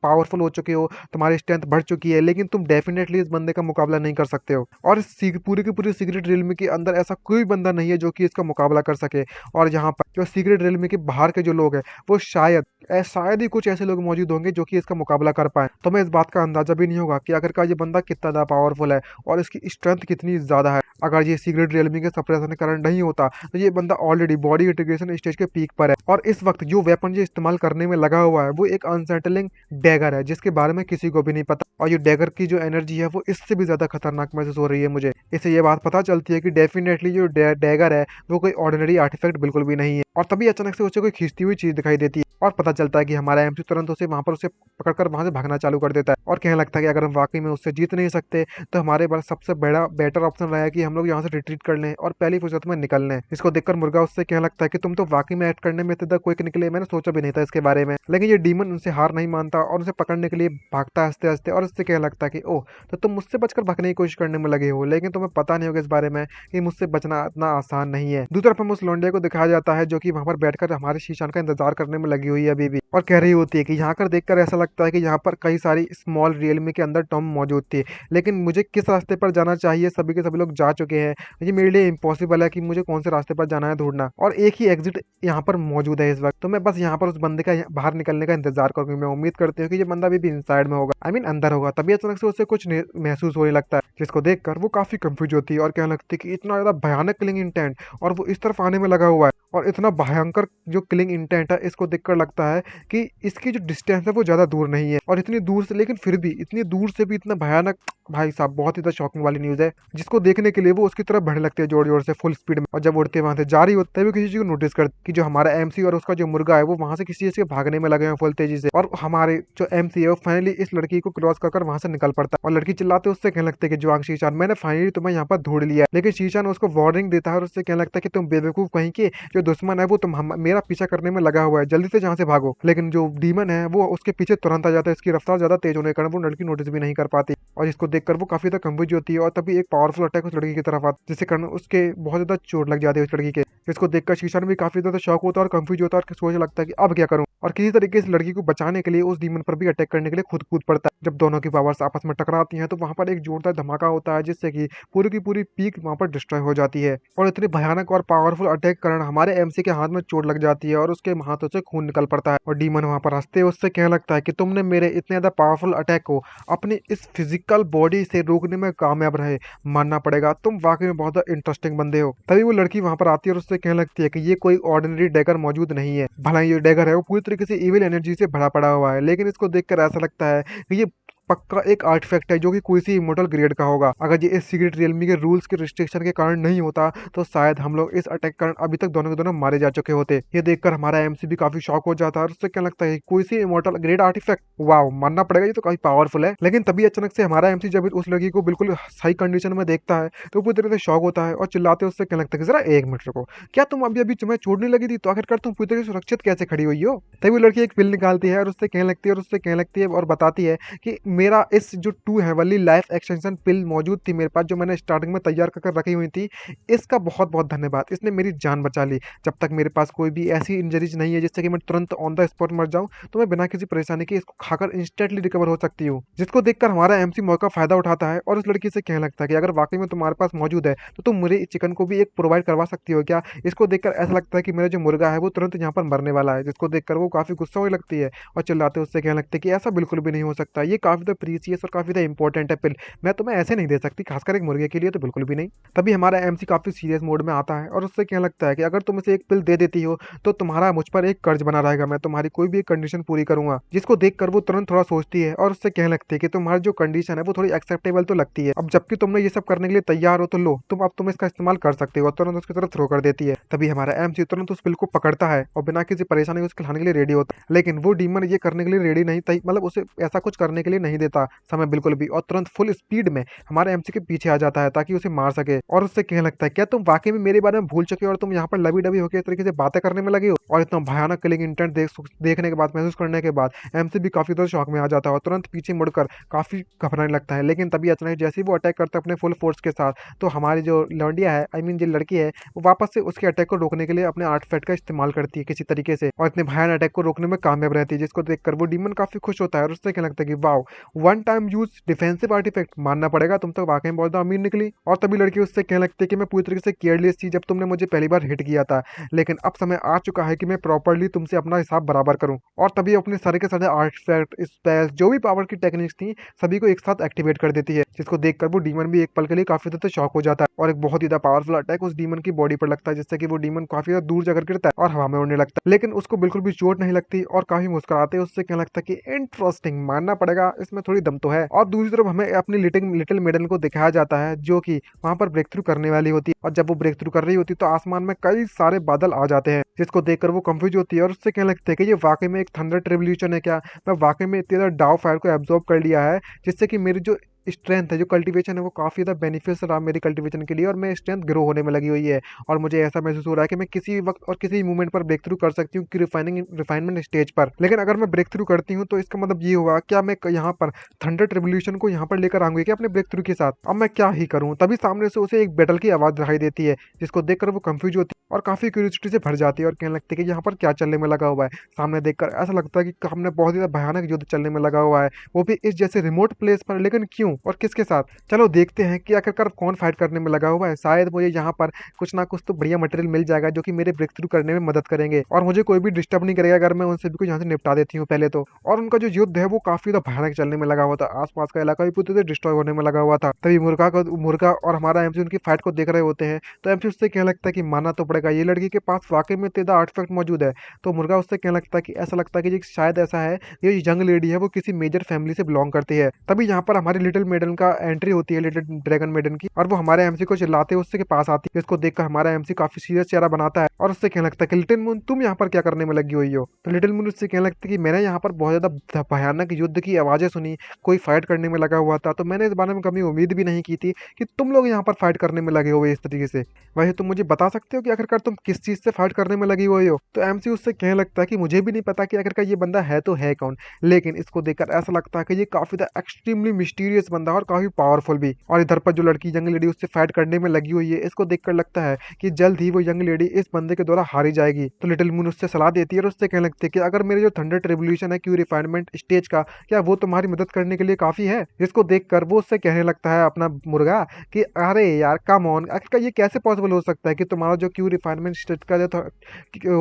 पावरफुल हो चुके हो, तुम्हारी स्ट्रेंथ बढ़ चुकी है, लेकिन तुम डेफिनेटली इस बंदे का मुकाबला नहीं कर सकते हो। और इस पूरी की पूरी सीक्रेट रियलमी के अंदर ऐसा कोई बंदा नहीं है जो कि इसका मुकाबला कर सके। और यहाँ पर जो सीक्रेट रियलमी के बाहर के जो लोग हैं वो शायद ही कुछ ऐसे लोग मौजूद होंगे जो कि इसका मुकाबला कर पाए। तो मैं इस बात का अंदाजा भी नहीं होगा कि आखिरकार ये बंदा कितना ज्यादा पावरफुल है और इसकी स्ट्रेंथ कितनी ज्यादा है। अगर ये सीक्रेट रियलमी के सप्रेशन के कारण नहीं होता तो ये बंदा ऑलरेडी बॉडी इंटीग्रेशन स्टेज के पीक पर है, और इस वक्त जो वेपन ये इस्तेमाल करने में लगा हुआ है वो एक अनसेटलिंग डैगर है जिसके बारे में किसी को भी नहीं पता, और ये डैगर की जो एनर्जी है वो इससे भी ज्यादा खतरनाक महसूस हो रही है मुझे। इससे ये बात पता चलती है कि डेफिनेटली जो डैगर है वो कोई ऑर्डिनरी आर्टिफैक्ट बिल्कुल भी नहीं है। और तभी अचानक से उसे कोई खींचती हुई चीज दिखाई देती है, और पता चलता है कि हमारा एमसी तुरंत उसे वहां पर उसे पकड़कर वहां से भागना चालू कर देता है और कहने लगता है कि अगर हम वाकई में उससे जीत नहीं सकते तो हमारे पास सबसे बड़ा बेटर ऑप्शन रहेगा कि हम लोग यहाँ से रिट्रीट कर लें और पहली फुर्सत में निकल लें। इसको देखकर मुर्गा उससे कहने लगता है कि तुम तो वाकई में एक्ट करने में इतना क्विक निकले, मैंने सोचा भी नहीं था इसके बारे में। लेकिन ये डीमन उनसे हार नहीं मानता और उसे पकड़ने के लिए भागता है हंसते हंसते और उससे कहने लगता है कि ओह, तो तुम मुझसे बचकर भागने की कोशिश करने में लगे हो, लेकिन तुम्हें पता नहीं होगा इस बारे में कि मुझसे बचना इतना आसान नहीं है। दूसरी तरफ हम उस लौंडे को दिखाया जाता है जो कि वहां पर बैठकर हमारे शीशान का इंतजार करने में लगी हुई है अभी भी, और कह रही होती है कि यहाँ कर देखकर ऐसा लगता है कि यहाँ पर कई सारी स्मॉल रियलमी के अंदर टॉम मौजूद थी, लेकिन मुझे किस रास्ते पर जाना चाहिए सभी के सभी लोग जा चुके हैं। ये मेरे लिए इम्पॉसिबल है कि मुझे कौन से रास्ते पर जाना है ढूंढना, और एक ही एग्जिट यहाँ पर मौजूद है इस वक्त। तो मैं बस यहाँ पर उस बंदे का बाहर निकलने का इंतजार करूंगी। मैं उम्मीद करती हूँ कि ये बंदा अभी भी इनसाइड में होगा, आई मीन अंदर होगा। तभी अचानक से उसे कुछ महसूस होने लगता है, जिसको देखकर वो काफी कंफ्यूज होती है और कहने लगती है कि इतना ज्यादा भयानक किलिंग इंटेंट और वो इस तरफ आने में लगा हुआ है, और इतना भयंकर जो किलिंग इंटेंट है इसको देखकर लगता है कि इसकी जो डिस्टेंस है वो ज्यादा दूर नहीं है, और इतनी दूर से, लेकिन फिर भी इतनी दूर से भी इतना भयानक। भाई साहब, बहुत ही ज्यादा शॉकिंग वाली न्यूज है, जिसको देखने के लिए वो उसकी तरफ बढ़ने लगते हैं जोर जोर से फुल स्पीड में। और जब उड़ते वहां से जा रही होते हैं, किसी चीज को नोटिस करते कि जो हमारा एमसी और उसका जो मुर्गा है वो वहां से किसी चीज के भागने में लगे हैं फुल तेजी से, और हमारे जो एमसी है वो फाइनली इस लड़की को क्रॉस कर वहां से निकल पड़ता है। और लड़की चिल्लाते उससे कहने लगते कि जुआंग शीशान, मैंने फाइनली तुम्हें यहाँ पर ढूंढ लिया है। लेकिन शीशान उसको वार्निंग देता है और उससे कहने लगता है कि तुम बेवकूफ कहीं के, जो दुश्मन है वो मेरा पीछा करने में लगा हुआ है, जल्दी से जहाँ से भागो। लेकिन जो डीमन है वो उसके पीछे तुरंत आ जाता है, इसकी रफ्तार ज्यादा तेज होने के कारण वो लड़की नोटिस भी नहीं कर पाती, और इसको देखकर वो काफी ज्यादा कंफ्यूज होती है। और तभी एक पावरफुल अटैक उस लड़की की तरफ आता है, जिसके कारण उसके बहुत ज्यादा चोट लग जाती है उस लड़की के। इसको देखकर शीशान भी काफी ज्यादा शॉक होता है और कंफ्यूज होता है और सोचने लगता है कि अब क्या करूं, और किसी तरीके से लड़की को बचाने के लिए उस डीमन पर भी अटैक करने के लिए खुद कूद पड़ता है। जब दोनों की पावर्स आपस में टकराती हैं तो वहां पर एक जोरदार धमाका होता है, जिससे कि पूरी की पूरी पीक वहां पर डिस्ट्रॉय हो जाती है, और इतनी भयानक और पावरफुल अटैक कारण हमारे एमसी के हाथ में चोट लग जाती है और उसके हाथों से खून निकल पड़ता है। और डीमन वहां पर हंसते उससे कहने लगता है कि तुमने मेरे इतने ज्यादा पावरफुल अटैक को अपनी इस फिजिकल बॉडी से रोकने में कामयाब रहे, मानना पड़ेगा, तुम वाकई में बहुत ज्यादा इंटरेस्टिंग बंदे हो। तभी वो लड़की वहां पर आती है और उससे कहने लगती है कि ये कोई ऑर्डिनरी डैगर मौजूद नहीं है, भला ये डैगर है वो पूरी तरीके से इविल एनर्जी से भरा पड़ा हुआ है, लेकिन इसको देखकर ऐसा लगता है कि ये पक्का एक आर्टिफैक्ट है जो कि कोई सी इमोर्टल ग्रेड का होगा। अगर ये इस सीक्रेट रियलमी के रूल्स के रिस्ट्रिक्शन के कारण नहीं होता तो शायद हम लोग इस अटैक के कारण अभी तक दोनों के दोनों मारे जा चुके होते। ये देखकर हमारा एमसी भी काफी शॉक हो जाता है और उससे क्या लगता है कोई सी इमोर्टल ग्रेड आर्टिफैक्ट, वाह, मानना पड़ेगा ये तो काफी पावरफुल है। लेकिन तभी अचानक से हमारा एमसी जब उस लड़की को बिल्कुल सही कंडीशन में देखता है तो पूरी तरह से शॉक होता है और चिल्लाते उससे क्या लगता है कि जरा एक मिनट रुको, क्या तुम अभी अभी तुम्हें छोड़ने लगी थी तो आखिरकार तुम पूरी तरह से सुरक्षित कैसे खड़ी हुई हो। तभी वो लड़की एक पिल निकालती है और उससे कहने लगती है और बताती है कि मेरा इस जो 2 हेवनली लाइफ एक्सटेंशन पिल मौजूद थी मेरे पास, जो मैंने स्टार्टिंग में तैयार कर रखी हुई थी, इसका बहुत बहुत धन्यवाद, इसने मेरी जान बचा ली। जब तक मेरे पास कोई भी ऐसी इंजरीज नहीं है जिससे कि मैं तुरंत ऑन द स्पॉट मर जाऊं, तो मैं बिना किसी परेशानी के इसको खाकर इंस्टेंटली रिकवर हो सकती हूँ। जिसको देखकर हमारा एमसी मौका फायदा उठाता है और उस लड़की से कहने लगता है कि अगर वाकई में तुम्हारे पास मौजूद है तो तुम मुझे इस चिकन को भी एक प्रोवाइड करवा सकती हो क्या। इसको देखकर ऐसा लगता है कि मेरा जो मुर्गा है वो तुरंत यहाँ पर मरने वाला है, जिसको देखकर वो काफी गुस्सा होने लगती है और चिल्लाते उससे कहने लगते कि ऐसा बिल्कुल भी नहीं हो सकता, ये काफी ज्यादा प्रीसियस और काफी ज्यादा इंपॉर्टेंट है पिल, मैं तुम्हें ऐसे नहीं दे सकती, खासकर एक मुर्गे के लिए तो बिल्कुल भी नहीं। तभी हमारा एमसी काफी सीरियस मोड में आता है और उससे कहने लगता है कि अगर तुम इसे एक पिल दे देती हो तो तुम्हारा मुझ पर एक कर्ज बना रहेगा, मैं तुम्हारी कोई भी एक कंडीशन पूरी करूंगा। जिसको देखकर वो तुरंत थोड़ा सोचती है और उससे कहने लगती है कि तुम्हारी जो कंडीशन है वो थोड़ी एक्सेप्टेबल तो लगती है, अब जबकि तुमने ये सब करने के लिए तैयार हो तो लो, तुम इसका इस्तेमाल कर सकते हो, और तुरंत उसकी तरफ थ्रो कर देती है। तभी हमारा एमसी तुरंत उस पिल को पकड़ता है और बिना किसी परेशानी के उसको खाने के लिए रेडी होता है, लेकिन वो डीमन ये करने के लिए रेडी नहीं था, मतलब उसे ऐसा कुछ करने के लिए नहीं देता समय बिल्कुल भी, और तुरंत फुल स्पीड में हमारे एमसी के पीछे आ जाता है ताकि उसे मार सके। और उससे कहने लगता है क्या तुम वाकई में मेरे बारे में भूल चुके हो और तुम यहाँ पर लवी डबी होकर इस तरीके से बातें करने में लगे हो। और इतना भयानक किलिंग इंटेंट देखने के बाद, महसूस करने के बाद एमसी भी काफी ज्यादा शॉक में आ जाता है और तुरंत पीछे मुड़कर काफी घबराने लगता है। लेकिन तभी अचानक जैसे ही वो अटैक करता है अपने फुल फोर्स के साथ, तो हमारी जो लौंडिया है, आई मीन जो लड़की है, वो वापस से उसके अटैक को रोकने के लिए अपने आर्टिफैक्ट का इस्तेमाल करती है किसी तरीके से, और इतने भयानक अटैक को रोकने में कामयाब रहती है, जिसको देखकर वो डीमन काफी खुश होता है और उससे कहने लगता है कि wow, one time use defensive artifact, मानना पड़ेगा तुम तो वाकई में बहुत अमीर निकली। और तभी लड़की उससे कहने लगती है कि मैं पूरी तरीके से केयरलेस थी जब तुमने मुझे पहली बार हिट किया था, लेकिन अब समय आ चुका है कि मैं प्रॉपर्ली तुमसे अपना हिसाब बराबर करूं। और तभी अपने सारे के सारे आर्टिफैक्ट, स्पेल्स, जो भी पावर की टेक्निक्स थी, सभी को एक साथ एक्टिवेट कर देती है, जिसको देखकर वो डीमन भी एक पल के लिए काफी ज्यादा शॉक हो जाता है और एक बहुत ही ज्यादा पावरफुल अटैक उस डीमन की बॉडी पर लगता है, जिससे कि वो डीमन काफी ज्यादा दूर जाकर गिरता है और हवा में उड़ने लगता है, लेकिन उसको बिल्कुल भी चोट नहीं लगती और काफी मुस्कुराते उससे कहने लगता है कि इंटरेस्टिंग, मानना पड़ेगा इसमें इसमें थोड़ी दम तो है। और दूसरी तरफ हमें अपनी लिटिल मेडन को दिखाया जाता है जो कि वहां पर ब्रेक थ्रू करने वाली होती है, और जब वो ब्रेक थ्रू कर रही होती है तो आसमान में कई सारे बादल आ जाते हैं, जिसको देखकर वो कंफ्यूज होती है और उससे कहने लगते हैं कि ये वाकई में एक थंडर ट्रिब्यूलेशन है क्या, मैं वाकई में इतनी ज्यादा डाव फायर को एब्जॉर्ब कर लिया है जिससे कि मेरी जो स्ट्रेंथ है, जो कल्टीवेशन है, वो काफ़ी ज़्यादा बेनिफिशियल रहा मेरी कल्टीवेशन के लिए, और मैं स्ट्रेंथ ग्रो होने में लगी हुई है। और मुझे ऐसा महसूस हो रहा है कि मैं किसी वक्त और किसी मोमेंट पर ब्रेक थ्रू कर सकती हूँ कि रिफाइनमेंट स्टेज पर। लेकिन अगर मैं ब्रेक थ्रू करती हूँ तो इसका मतलब ये हुआ, क्या मैं यहाँ पर थंडर ट्रिब्यूलेशन को यहाँ पर लेकर आऊंगी क्या अपने ब्रेक थ्रू के साथ? अब मैं क्या ही करूँ? तभी सामने से उसे एक बैटल की आवाज़ दिखाई देती है, जिसको देखकर वो कंफ्यूज होती है और काफ़ी क्यूरियोसिटी से भर जाती है और कहने लगती है कि यहाँ पर क्या चलने में लगा हुआ है। सामने देखकर ऐसा लगता है कि सामने बहुत ही ज़्यादा भयानक युद्ध चलने में लगा हुआ है, वो भी इस जैसे रिमोट प्लेस पर। लेकिन क्यों और किसके साथ? चलो देखते हैं कि आखिरकार कौन फाइट करने में लगा हुआ है। शायद मुझे यहाँ पर कुछ ना कुछ तो बढ़िया मटेरियल मिल जाएगा जो कि मेरे ब्रेक थ्रू करने में मदद करेंगे, और मुझे कोई भी डिस्टर्ब नहीं करेगा अगर मैं उन सभी को यहाँ से निपटा देती हूँ पहले तो। और उनका जो युद्ध है वो काफी ज्यादा भयानक चलने में लगा हुआ था, आसपास का इलाका भी पूरी तरह डिस्ट्रॉय होने में लगा हुआ था। तभी मुर्गा और हमारा एमसी उनकी फाइट को देख रहे होते हैं, तो एमसी उससे कहने लगता है कि मानना तो पड़ेगा, ये लड़की के पास वाकई में तेजा आर्टिफैक्ट मौजूद है। तो मुर्गा उससे कहने लगता है कि ऐसा लगता है कि शायद ऐसा है, ये यंग लेडी है वो किसी मेजर फैमिली से बिलोंग करती है। तभी यहाँ पर हमारी लिटिल मेडन का एंट्री होती है, लिटिल ड्रैगन मेडन की, और वो हमारे एमसी को चिल्लाते हुए उसके पास आती है। इसको देखकर हमारा एमसी काफी सीरियस चेहरा बनाता है और उससे कहने लगता है कि लिटिल मून तुम यहाँ पर क्या करने में लगी हुई हो? तो लिटिल मून उससे कहने लगती है कि मैंने यहाँ पर बहुत ज्यादा भयानक युद्ध की आवाजें सुनी, कोई फाइट करने में लगा हुआ था, तो मैंने इस बारे में कभी उम्मीद भी नहीं की थी कि तुम लोग यहाँ पर फाइट करने में लगे हुए इस तरीके से। वैसे तुम मुझे बता सकते हो कि आखिरकार तुम किस चीज से फाइट करने में लगी हुई हो? तो एमसी उससे कहने लगता है कि मुझे भी नहीं पता कि आखिरकार ये बंदा है तो है कौन, लेकिन इसको देखकर ऐसा लगता है कि ये काफी एक्सट्रीमली मिस्टीरियस बंदा और काफी पावरफुल भी। और इधर पर जो लड़की यंग लेडी उससे फाइट करने में लगी हुई है, इसको देखकर लगता है कि जल्द ही वो यंग लेडी इस बंदे के द्वारा हारी जाएगी। तो लिटिल मून उससे सलाह देती है और उससे कहने लगती है कि अगर मेरे जो थंडर ट्रिब्यूलेशन है, क्यू रिफाइनमेंट स्टेज का, क्या वो तुम्हारी मदद करने के लिए काफी है? जिसको देखकर वो उससे कहने लगता है अपना मुर्गा कि अरे यार कम ऑन, आखिरकार ये कैसे पॉसिबल हो सकता है कि तुम्हारा जो क्यू रिफाइनमेंट स्टेज का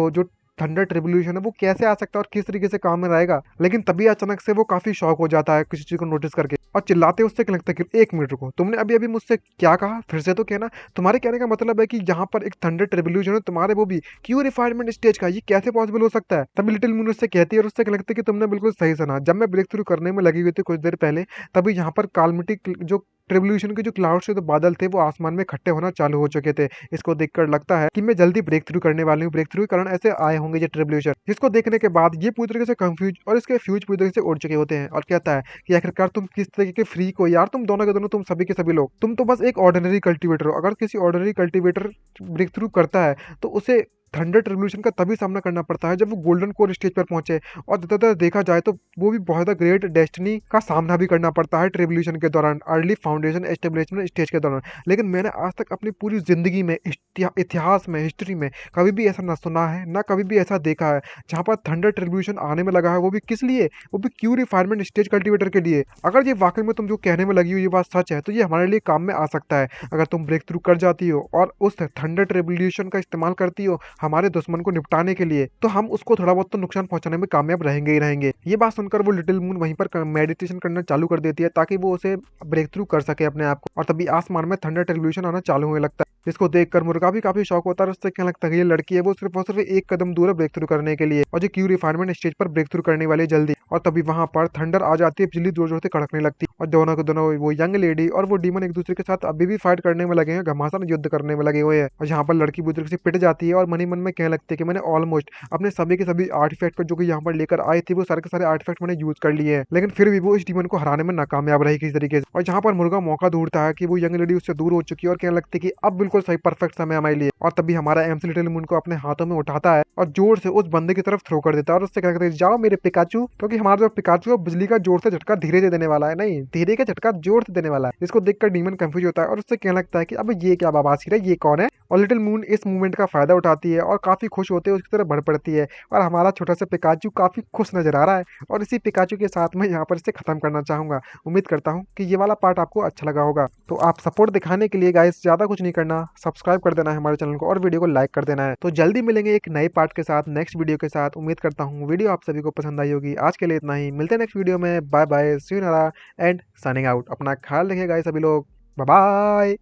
जो थंडर ट्रिब्यूलेशन है वो कैसे आ सकता है और किस तरीके से काम में रहेगा। लेकिन तभी अचानक से वो काफी शॉक हो जाता है किसी चीज को नोटिस करके, और चिल्लाते उससे कहने लगता है कि एक मिनट रुको, तुमने अभी अभी मुझसे क्या कहा? फिर से तो कहना। तुम्हारे कहने का मतलब है कि यहाँ पर एक थंडर ट्रिब्यूलेशन है तुम्हारे, वो भी क्यू रिफाइनमेंट स्टेज का, ये कैसे पॉसिबल हो सकता है? तभी लिटिल मून उससे कहती है और उससे कहने लगती है कि तुमने बिल्कुल सही सुना, जब मैं ब्रेक थ्रू करने में लगी हुई थी कुछ देर पहले, तभी यहाँ पर कालमिटी जो ट्रिब्यूलेशन के जो क्लाउड से जो बादल थे वो आसमान में इकट्ठे होना चालू हो चुके थे। इसको देखकर लगता है कि मैं जल्दी ब्रेक थ्रू करने वाली हूँ, ब्रेक थ्रू के कारण ऐसे आए होंगे ये ट्रिब्यूलेशन। जिसको देखने के बाद ये पूरी तरीके से कंफ्यूज और इसके फ्यूज पूरी तरीके से उड़ चुके होते हैं, और कहता है कि आखिरकार तुम किस तरीके के फ्री को यार, तुम दोनों के दोनों, तुम सभी के सभी लोग, तुम तो बस एक ऑर्डिनरी कल्टीवेटर हो। अगर किसी ऑर्डिनरी कल्टीवेटर ब्रेक थ्रू करता है तो उसे थंडर ट्रिब्यूलेशन का तभी सामना करना पड़ता है जब वो गोल्डन कोर स्टेज पर पहुंचे, और ज्यादातर देखा जाए तो वो भी बहुत ज्यादा ग्रेट डेस्टिनी का सामना भी करना पड़ता है ट्रिब्यूलेशन के दौरान, अर्ली फाउंडेशन एस्टेब्लिशमेंट स्टेज के दौरान। लेकिन मैंने आज तक अपनी पूरी जिंदगी में, इतिहास में, हिस्ट्री में कभी भी ऐसा ना सुना है, ना कभी भी ऐसा देखा है जहाँ पर थंडर ट्रिब्यूलेशन आने में लगा है, वो भी किस लिए? वो भी क्यू रिफाइनमेंट स्टेज कल्टीवेटर के लिए। अगर ये वाकई में तुम जो कहने में लगी हुई ये बात सच है तो ये हमारे लिए काम में आ सकता है। अगर तुम ब्रेक थ्रू कर जाती हो और उस थंडर ट्रिब्यूलेशन का इस्तेमाल करती हो हमारे दुश्मन को निपटाने के लिए, तो हम उसको थोड़ा बहुत तो नुकसान पहुंचाने में कामयाब रहेंगे ही रहेंगे। ये बात सुनकर वो लिटिल मून वहीं पर मेडिटेशन करना चालू कर देती है ताकि वो उसे ब्रेक थ्रू कर सके अपने आप को, और तभी आसमान में थंडर ट्रिब्यूलेशन आना चालू होने लगता है। जिसको देखकर मुर्गा भी काफी शौक होता है और उससे कहने लगता है कि ये लड़की है वो सिर्फ और सिर्फ एक कदम दूर है ब्रेक थ्रू करने के लिए, और जो क्यू रिफाइनमेंट स्टेज पर ब्रेक थ्रू करने वाली जल्दी। और तभी वहां पर थंडर आ जाती है, बिजली जोर जोर से कड़कने लगती है, और दोनों के दोनों, वो यंग लेडी और वो डीमन, एक दूसरे के साथ अभी भी फाइट करने में लगे हैं, घमासान युद्ध करने में लगे हुए हैं। और यहाँ पर लड़की बुजुर्ग से पिट जाती है और मन ही मन में कहने लगती है कि मैंने ऑलमोस्ट अपने सभी के सभी आर्टिफैक्ट जो कि यहाँ पर लेकर आई थी वो सारे के सारे आर्टिफैक्ट मैंने यूज कर लिए हैं, लेकिन फिर भी वो इस डीमन को हराने में नाकामयाब रही किसी तरीके से। और जहाँ पर मुर्गा मौका ढूंढता है कि वो यंग लेडी उससे दूर हो चुकी है और कहने लगती है कि अब बिल्कुल सही परफेक्ट समय हमारे लिए। और तभी हमारा एमसी लिटिल मून को अपने हाथों में उठाता है और जोर से उस बंदे की तरफ थ्रो कर देता है, और उससे कहता है जाओ मेरे पिकाचू, क्योंकि हमारा जो पिकाचू है बिजली का जोर से झटका धीरे से देने वाला है, नहीं धीरे का झटका जोर से देने वाला है। इसको देखकर डीमन कंफ्यूज होता है और उससे कहने लगता है कि अब ये क्या बवासीर है, ये कौन है? और लिटिल मून इस मूवमेंट का फायदा उठाती है और काफी खुश होते हुए उसकी तरफ बढ़ पड़ती है, और हमारा छोटा सा पिकाचू काफी खुश नजर आ रहा है। और इसी पिकाचू के साथ मैं यहाँ पर इसे खत्म करना चाहूंगा। उम्मीद करता हूँ कि ये वाला पार्ट आपको अच्छा लगा होगा। तो आप सपोर्ट दिखाने के लिए गाइस ज्यादा कुछ नहीं करना, सब्सक्राइब कर देना है हमारे चैनल को और वीडियो को लाइक कर देना है। तो जल्दी मिलेंगे एक नए पार्ट के साथ, नेक्स्ट वीडियो के साथ। उम्मीद करता हूँ वीडियो आप सभी को पसंद आई होगी। आज के लिए इतना ही, मिलते हैं नेक्स्ट वीडियो में। बाय बाय, सी यू नारा एंड साइनिंग आउट। अपना ख्याल रखिएगा सभी लोग, बाय बाय।